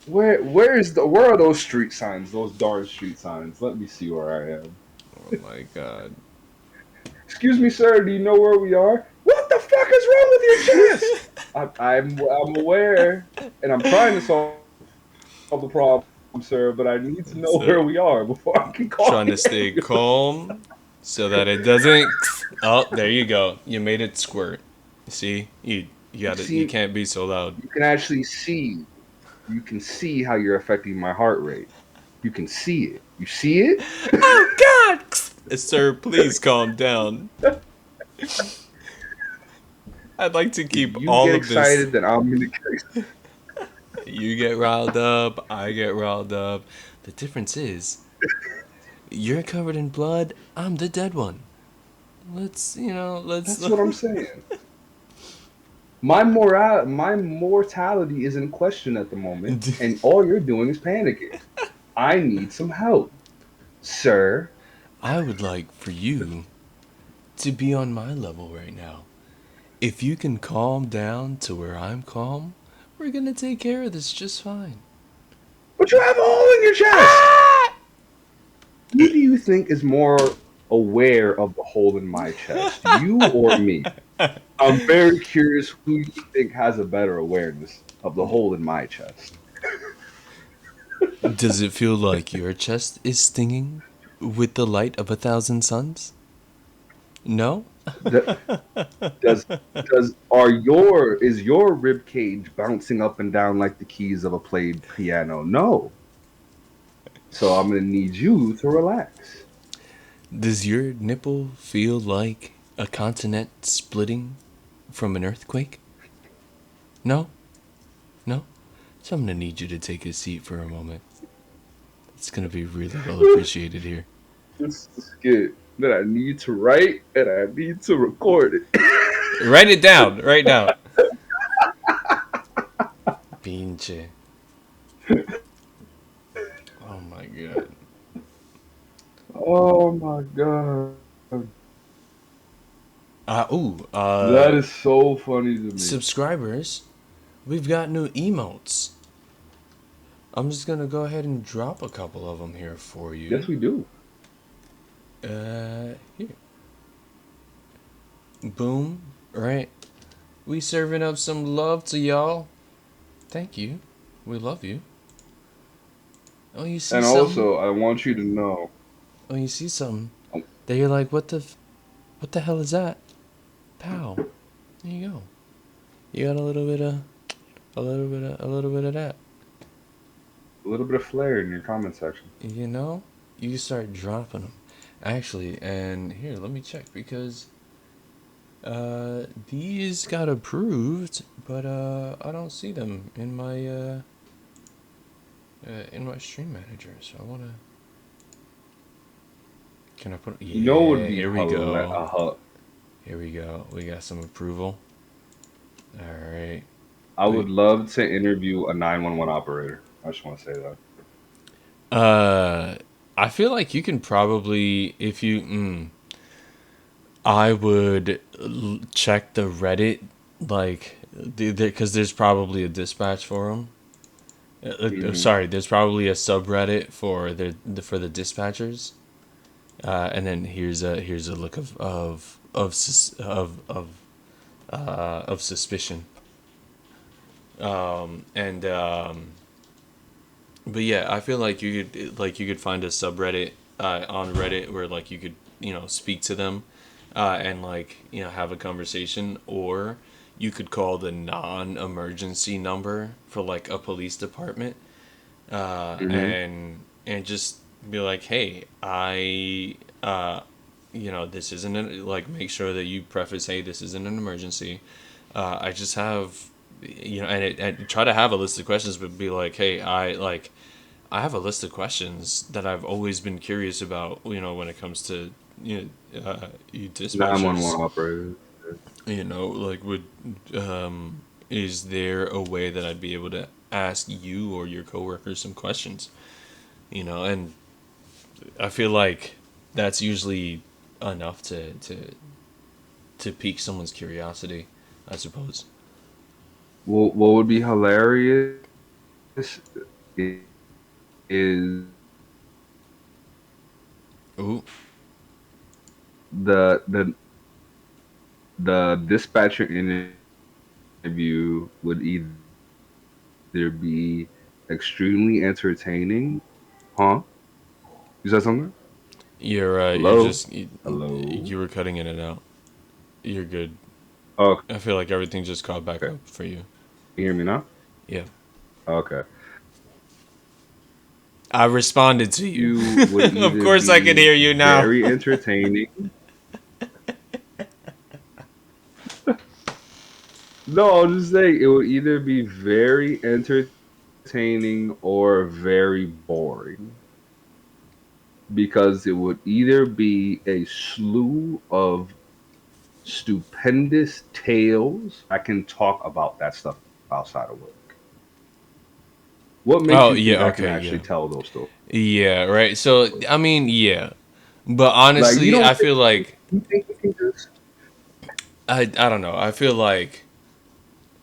Where are those street signs? Those darn street signs. Let me see where I am. Oh my god. Excuse me, sir. Do you know where we are? What the fuck is wrong with your chest? I'm aware, and I'm trying to solve the problem, sir. But I need to know So, where we are before I can call trying the to stay ambulance. calm so that it doesn't. Oh, there you go. You made it squirt. See, you got it. You See, can't be so loud. you can actually see. You can see how you're affecting my heart rate. You can see it. You see it? Oh God, sir, please calm down. I'd like to If keep you all get of this. excited, then I'm gonna get excited. You get riled up. I get riled up. The difference is, you're covered in blood. I'm the dead one. Let's. That's what I'm saying. My mortality is in question at the moment, and all you're doing is panicking. I need some help, sir. I would like for you to be on my level right now. If you can calm down to where I'm calm, we're gonna take care of this just fine. But you have a hole in your chest. Who do you think is more aware of the hole in my chest, you or me? I'm very curious who you think has a better awareness of the hole in my chest. Does it feel like your chest is stinging with the light of 1,000 suns? No? D- is your rib cage bouncing up and down like the keys of a played piano? No. So I'm gonna need you to relax. Does your nipple feel like a continent splitting from an earthquake? No? No? So I'm gonna need you to take a seat for a moment. It's gonna be really well appreciated here. This is good. That I need to write and I need to record it. Write it down. Write down. Pinche. Oh my god. Oh my god. That is so funny to me. Subscribers, we've got new emotes. I'm just gonna go ahead and drop a couple of them here for you. Yes, we do. Here. Boom. Right. We serving up some love to y'all. Thank you. We love you. Oh, you see And something? also, I want you to know. Oh, you see something? That you're like, what the hell is that? Pow. There you go. You got a little bit of that. A little bit of flair in your comment section. You know, you can start dropping them. Actually, and here, let me check because these got approved, but I don't see them in my stream manager. So I wanna. Can I put? Yeah, You know, it would be here we go. hell. Here we go. We got some approval. All right. I would love to interview a 911 operator. I just want to say that. I feel like you can probably, if you, I would check the Reddit, like, because there's probably a dispatch for them. Sorry, there's probably a subreddit for the dispatchers. And then here's a look of suspicion. And But yeah, I feel like you could find a subreddit on Reddit where like you could speak to them, and like have a conversation, or you could call the non-emergency number for like a police department, Mm-hmm. and just be like, hey, this isn't like make sure that you preface, hey, this isn't an emergency. I just have, and try to have a list of questions, but be like, hey, I have a list of questions that I've always been curious about, when it comes to, you dispatchers, 911 operator. like is there a way that I'd be able to ask you or your coworkers some questions, and I feel like that's usually enough to pique someone's curiosity, I suppose. What would be hilarious is Ooh. the the dispatcher interview would either be extremely entertaining, huh? You said something? You're Hello, just hello. you were cutting in and out. You're good. Oh, I feel like everything just caught back okay. up for you. You hear me now? Yeah. Okay. I responded to you. You would Of either course I can be hear you now. very entertaining. No, I'm just saying it would either be very entertaining or very boring because it would either be a slew of stupendous tales. I can talk about that stuff outside of work. What makes Oh, you think yeah, I can okay, actually yeah. tell those stories? Yeah, right. So, I mean, yeah. But Like you honestly, don't I feel like you think you can just I don't know. I feel like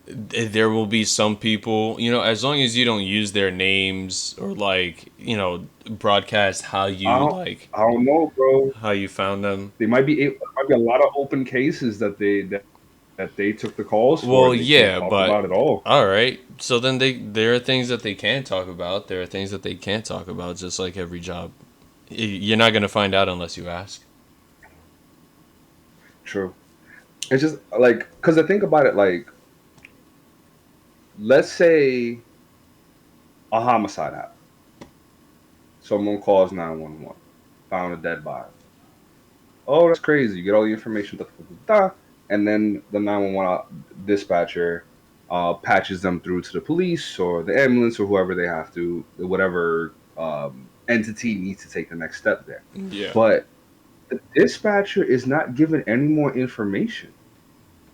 there will be some people, as long as you don't use their names or like, broadcast I don't I don't know, bro. how you found them. There might be a lot of open cases that they took the calls for Well, and they can't yeah, talk but about at all. all right. So then there are things that they can talk about. There are things that they can't talk about, just like every job. You're not gonna find out unless you ask. True. It's just like because I think about it, like let's say a homicide happened. Someone calls 911, found a dead body. Oh, that's crazy. You get all the information, da, da, da, da, and then the 911 dispatcher patches them through to the police or the ambulance or whoever they have to, whatever entity needs to take the next step there. Yeah. But the dispatcher is not given any more information.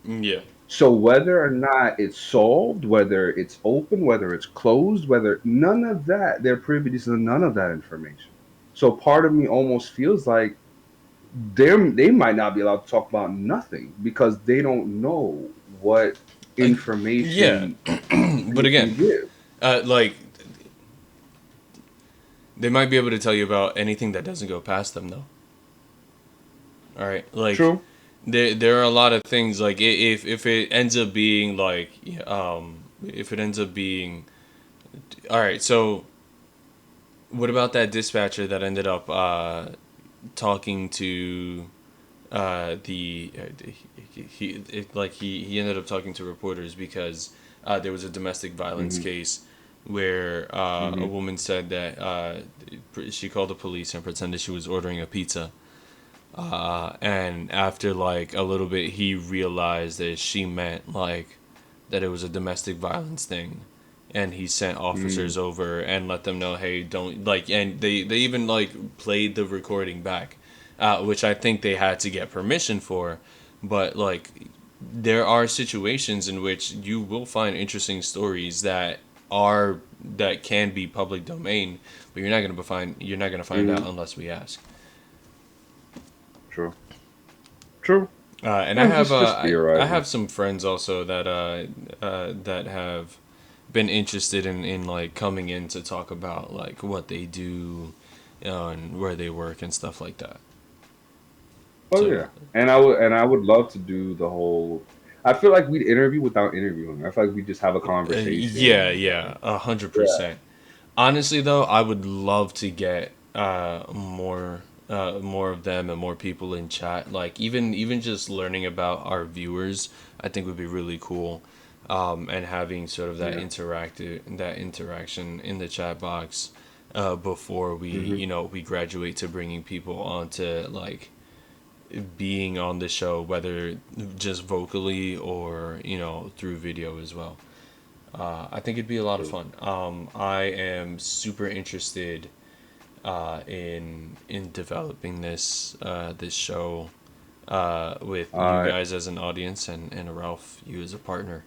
Yeah. So whether or not it's solved, whether it's open, whether it's closed, whether none of that, they're privy to none of that information. So part of me almost feels like they might not be allowed to talk about nothing because they don't know what Yeah. information But they can again, give. like they might be able to tell you about anything that doesn't go past them, though. All right, like True. there are a lot of things like if it ends up being like if it ends up being all right. So what about that dispatcher that ended up talking to the he ended up talking to reporters because there was a domestic violence Hmm. case where a Hmm. woman said that she called the police and pretended she was ordering a pizza. And after like a little bit, he realized that she meant like that it was a domestic violence thing, and he sent Hmm. officers over and let them know, hey, don't like. And they even like played the recording back, which I think they had to get permission for, but like there are situations in which you will find interesting stories that can be public domain, but you're not gonna find out Hmm. unless we ask. True. True. And I'm just I theorizing. have some friends also that have been interested in like coming in to talk about like what they do, and where they work and stuff like that. Oh So yeah, and I would love to do the whole. I feel like we'd interview without interviewing. I feel like we just have a yeah, conversation. yeah, Like 100%. Honestly, though, I would love to get more of them and more people in chat. Like even just learning about our viewers, I think would be really cool. And having sort of yeah. that interaction in the chat box before we Hmm. we graduate to bringing people on to like being on the show, whether just vocally or through video as well. I think it'd be a lot of True. fun. I am super interested in developing this show with you Uh, guys as an audience and Ralph, you as a partner.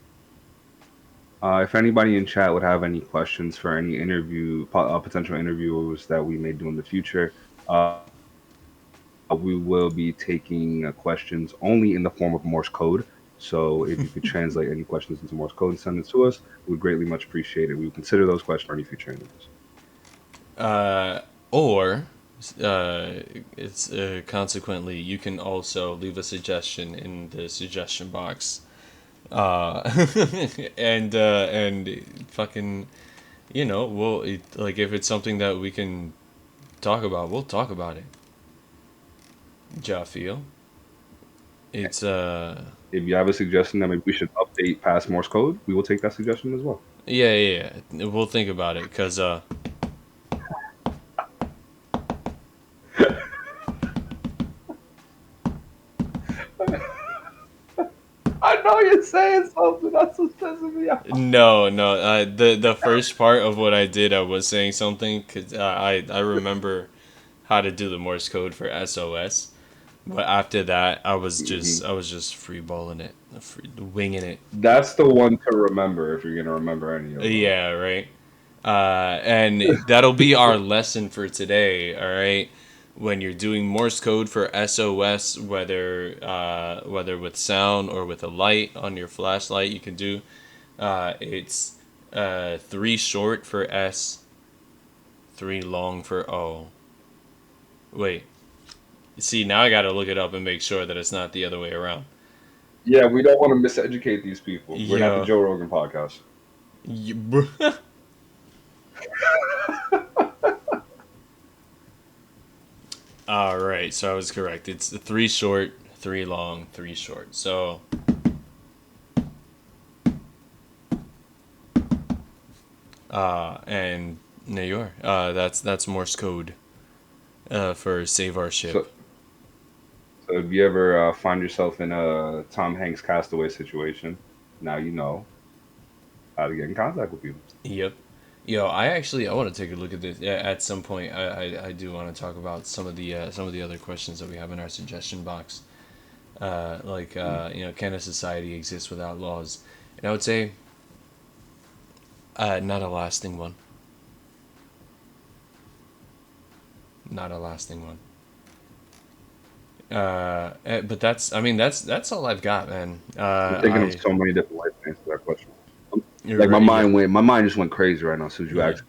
if anybody in chat would have any questions for any potential interviewers that we may do in the future, We will be taking questions only in the form of Morse code. So if you could translate any questions into Morse code and send it to us, we would greatly much appreciate it. We would consider those questions for any future interviews. Or uh, it's consequently you can also leave a suggestion in the suggestion box, uh, and fucking we'll like if it's something that we can talk about, we'll talk about it. Ja feel it's If you have a suggestion that maybe we should update past Morse code, we will take that suggestion as well. yeah, we'll think about it because I know you're saying something. That's what's pissing me off. no the first part of what I did I was saying something because I remember how to do the Morse code for SOS. But after that, Hmm. I was just freeballing it, winging it. That's the one to remember if you're gonna remember any of them. Yeah, right. And that'll be our lesson for today. All right, when you're doing Morse code for SOS, whether with sound or with a light on your flashlight, you can do. It's three short for S, three long for O. Wait, see now I gotta look it up and make sure that it's not the other way around. Yeah, we don't want to miseducate these people. We're not the Yo, Joe Rogan podcast. All right, so I was correct. It's three short, three long, three short. So, and there you are. That's Morse code for save our ship. So, so if you ever find yourself in a Tom Hanks castaway situation, now you know how to get in contact with people. Yep. Yo, I want to take a look at this. Yeah, at some point, I do want to talk about some of the other questions that we have in our suggestion box. Can a society exist without laws? And I would say, not a lasting one. Not a lasting one. But that's, I mean, that's all I've got, man. I'm thinking of so many different ways to answer that question. You're Like right. my mind just went crazy right now as soon as you Yeah. asked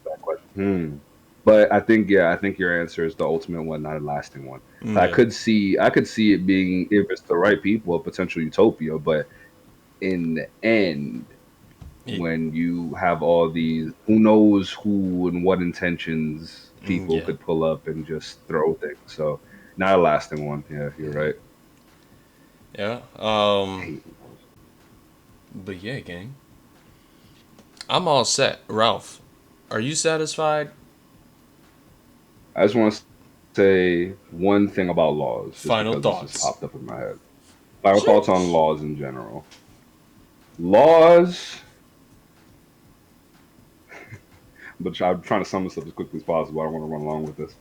that question. But I think, yeah, I think your answer is the ultimate one, not a lasting one. Yeah. I could see it being, if it's the right people, a potential utopia. But in the end, Yeah. when you have all these, who knows who and what intentions people Yeah. could pull up and just throw things. So not a lasting one. Yeah, you're right. Yeah. Hey, But yeah, gang. I'm all set. Ralph, are you satisfied? I just want to say one thing about laws, just Final because this just thoughts. popped up in my head. Final thoughts on Sheesh. laws in general. Laws, but I'm trying to sum this up as quickly as possible. I don't want to run along with this.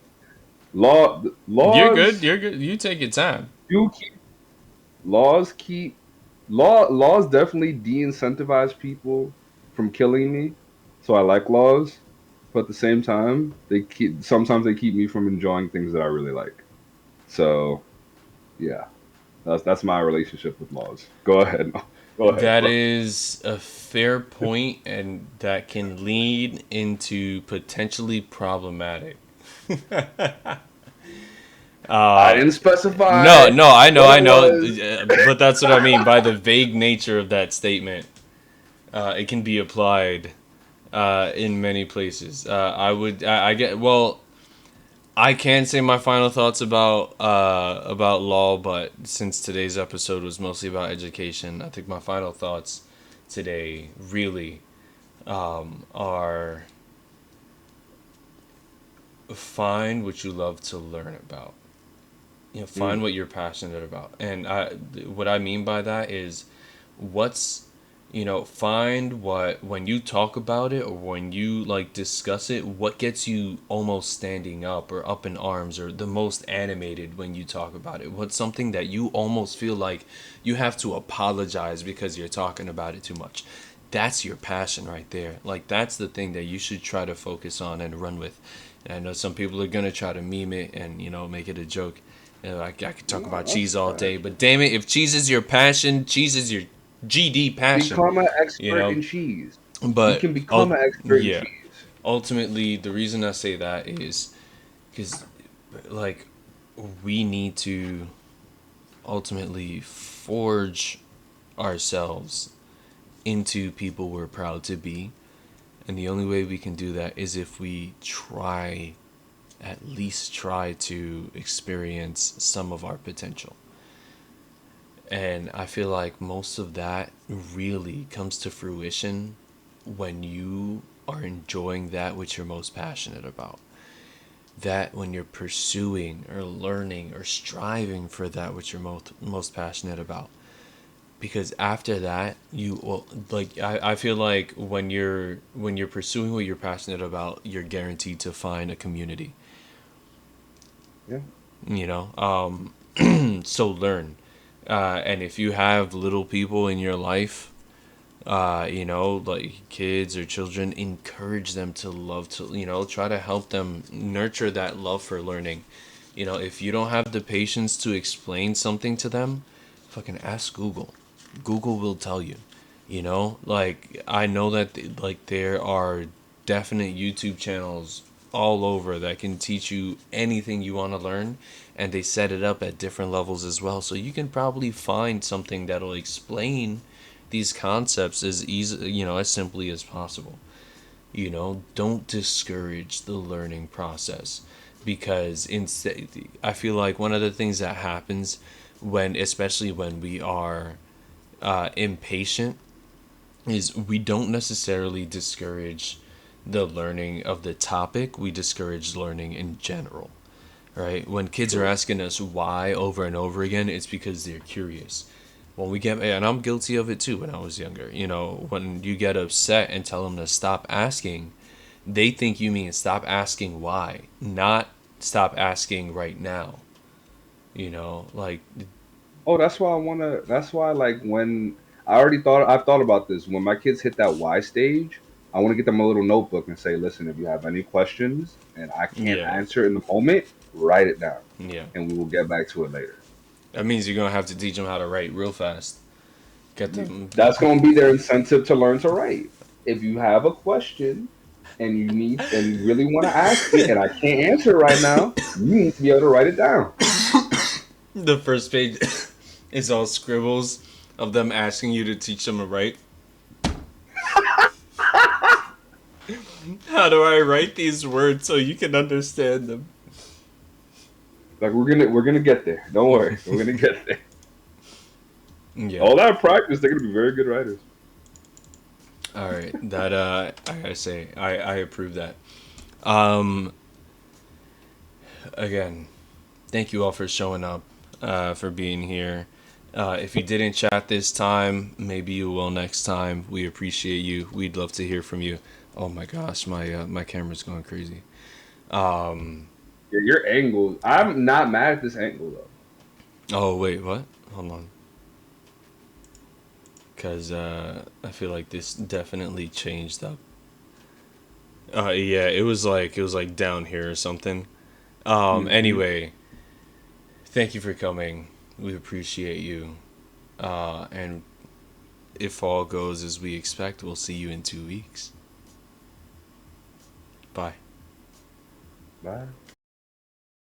You're good. Laws You're good. You take your time. do keep laws keep laws definitely de-incentivize people from killing me. So I like laws, but at the same time, they keep me from enjoying things that I really like. So yeah, that's my relationship with laws. Go ahead. Go ahead, That bro. is a fair point, and that can lead into potentially problematic. I uh, didn't no, specify no, what I it know, was. but that's what I mean by the vague nature of that statement. It can be applied in many places. I get, well, I can say my final thoughts about law, but since today's episode was mostly about education, I think my final thoughts today really are find what you love to learn about. Find Mm, what you're passionate about, and what I mean by that is what's find what when you talk about it or when you like discuss it, what gets you almost standing up or up in arms or the most animated when you talk about it. What's something that you almost feel like you have to apologize because you're talking about it too much. that's your passion right there. Like, that's the thing that you should try to focus on and run with. And I know some people are gonna try to meme it and make it a joke. I could talk No, about that's cheese all day, facts. but damn it, if cheese is your passion, cheese is your GD passion. Become an You expert know, in cheese. You but can become an expert in yeah, cheese. ultimately the reason I say that is because like we need to ultimately forge ourselves into people we're proud to be. And the only way we can do that is if we at least try to experience some of our potential. And I feel like most of that really comes to fruition when you are enjoying that which you're most passionate about. That when you're pursuing or learning or striving for that which you're most passionate about. Because after that you will, like, I feel like when you're pursuing what you're passionate about, you're guaranteed to find a community. Yeah. you know so learn, and if you have little people in your life, like kids or children, encourage them to love to, try to help them nurture that love for learning. If you don't have the patience to explain something to them, fucking ask Google. Google will tell you. Like, I know that, like, there are definite YouTube channels all over that can teach you anything you want to learn, and they set it up at different levels as well, so you can probably find something that'll explain these concepts as easy, as simply as possible. Don't discourage the learning process, because instead, I feel like one of the things that happens especially when we are impatient, is we don't necessarily discourage the learning of the topic, we discourage learning in general. Right? When kids are True. asking us why over and over again, it's because they're curious. When we get, and I'm guilty of it too when I was younger, when you get upset and tell them to stop asking, they think you mean stop asking why, not stop asking right now. Like, Oh, that's why I wanna. That's why, like, when I've thought about this. When my kids hit that Y stage, I want to get them a little notebook and say, "Listen, if you have any questions and I can't yeah, answer in the moment, write it down, yeah. and we will get back to it later." That means you're going to have to teach them how to write real fast. Get Yeah. them. That's going to be their incentive to learn to write. If you have a question and you really want to ask it, and I can't answer it right now, you need to be able to write it down. The first page is all scribbles of them asking you to teach them to write. How do I write these words so you can understand them? Like, we're gonna get there. Don't worry, we're gonna get there. Yeah. All that practice, they're gonna be very good writers. All right. That I gotta say, I approve that. Um, Again, thank you all for showing up, for being here. If you didn't chat this time, maybe you will next time. We appreciate you. We'd love to hear from you. Oh my gosh, my camera's going crazy. Um, Yeah, your angle. I'm not mad at this angle though. oh wait, what? Hold on. Cause I feel like this definitely changed up. Yeah, it was like down here or something. Hmm. Anyway, thank you for coming. We appreciate you. And if all goes as we expect, we'll see you in 2 weeks. Bye. Bye.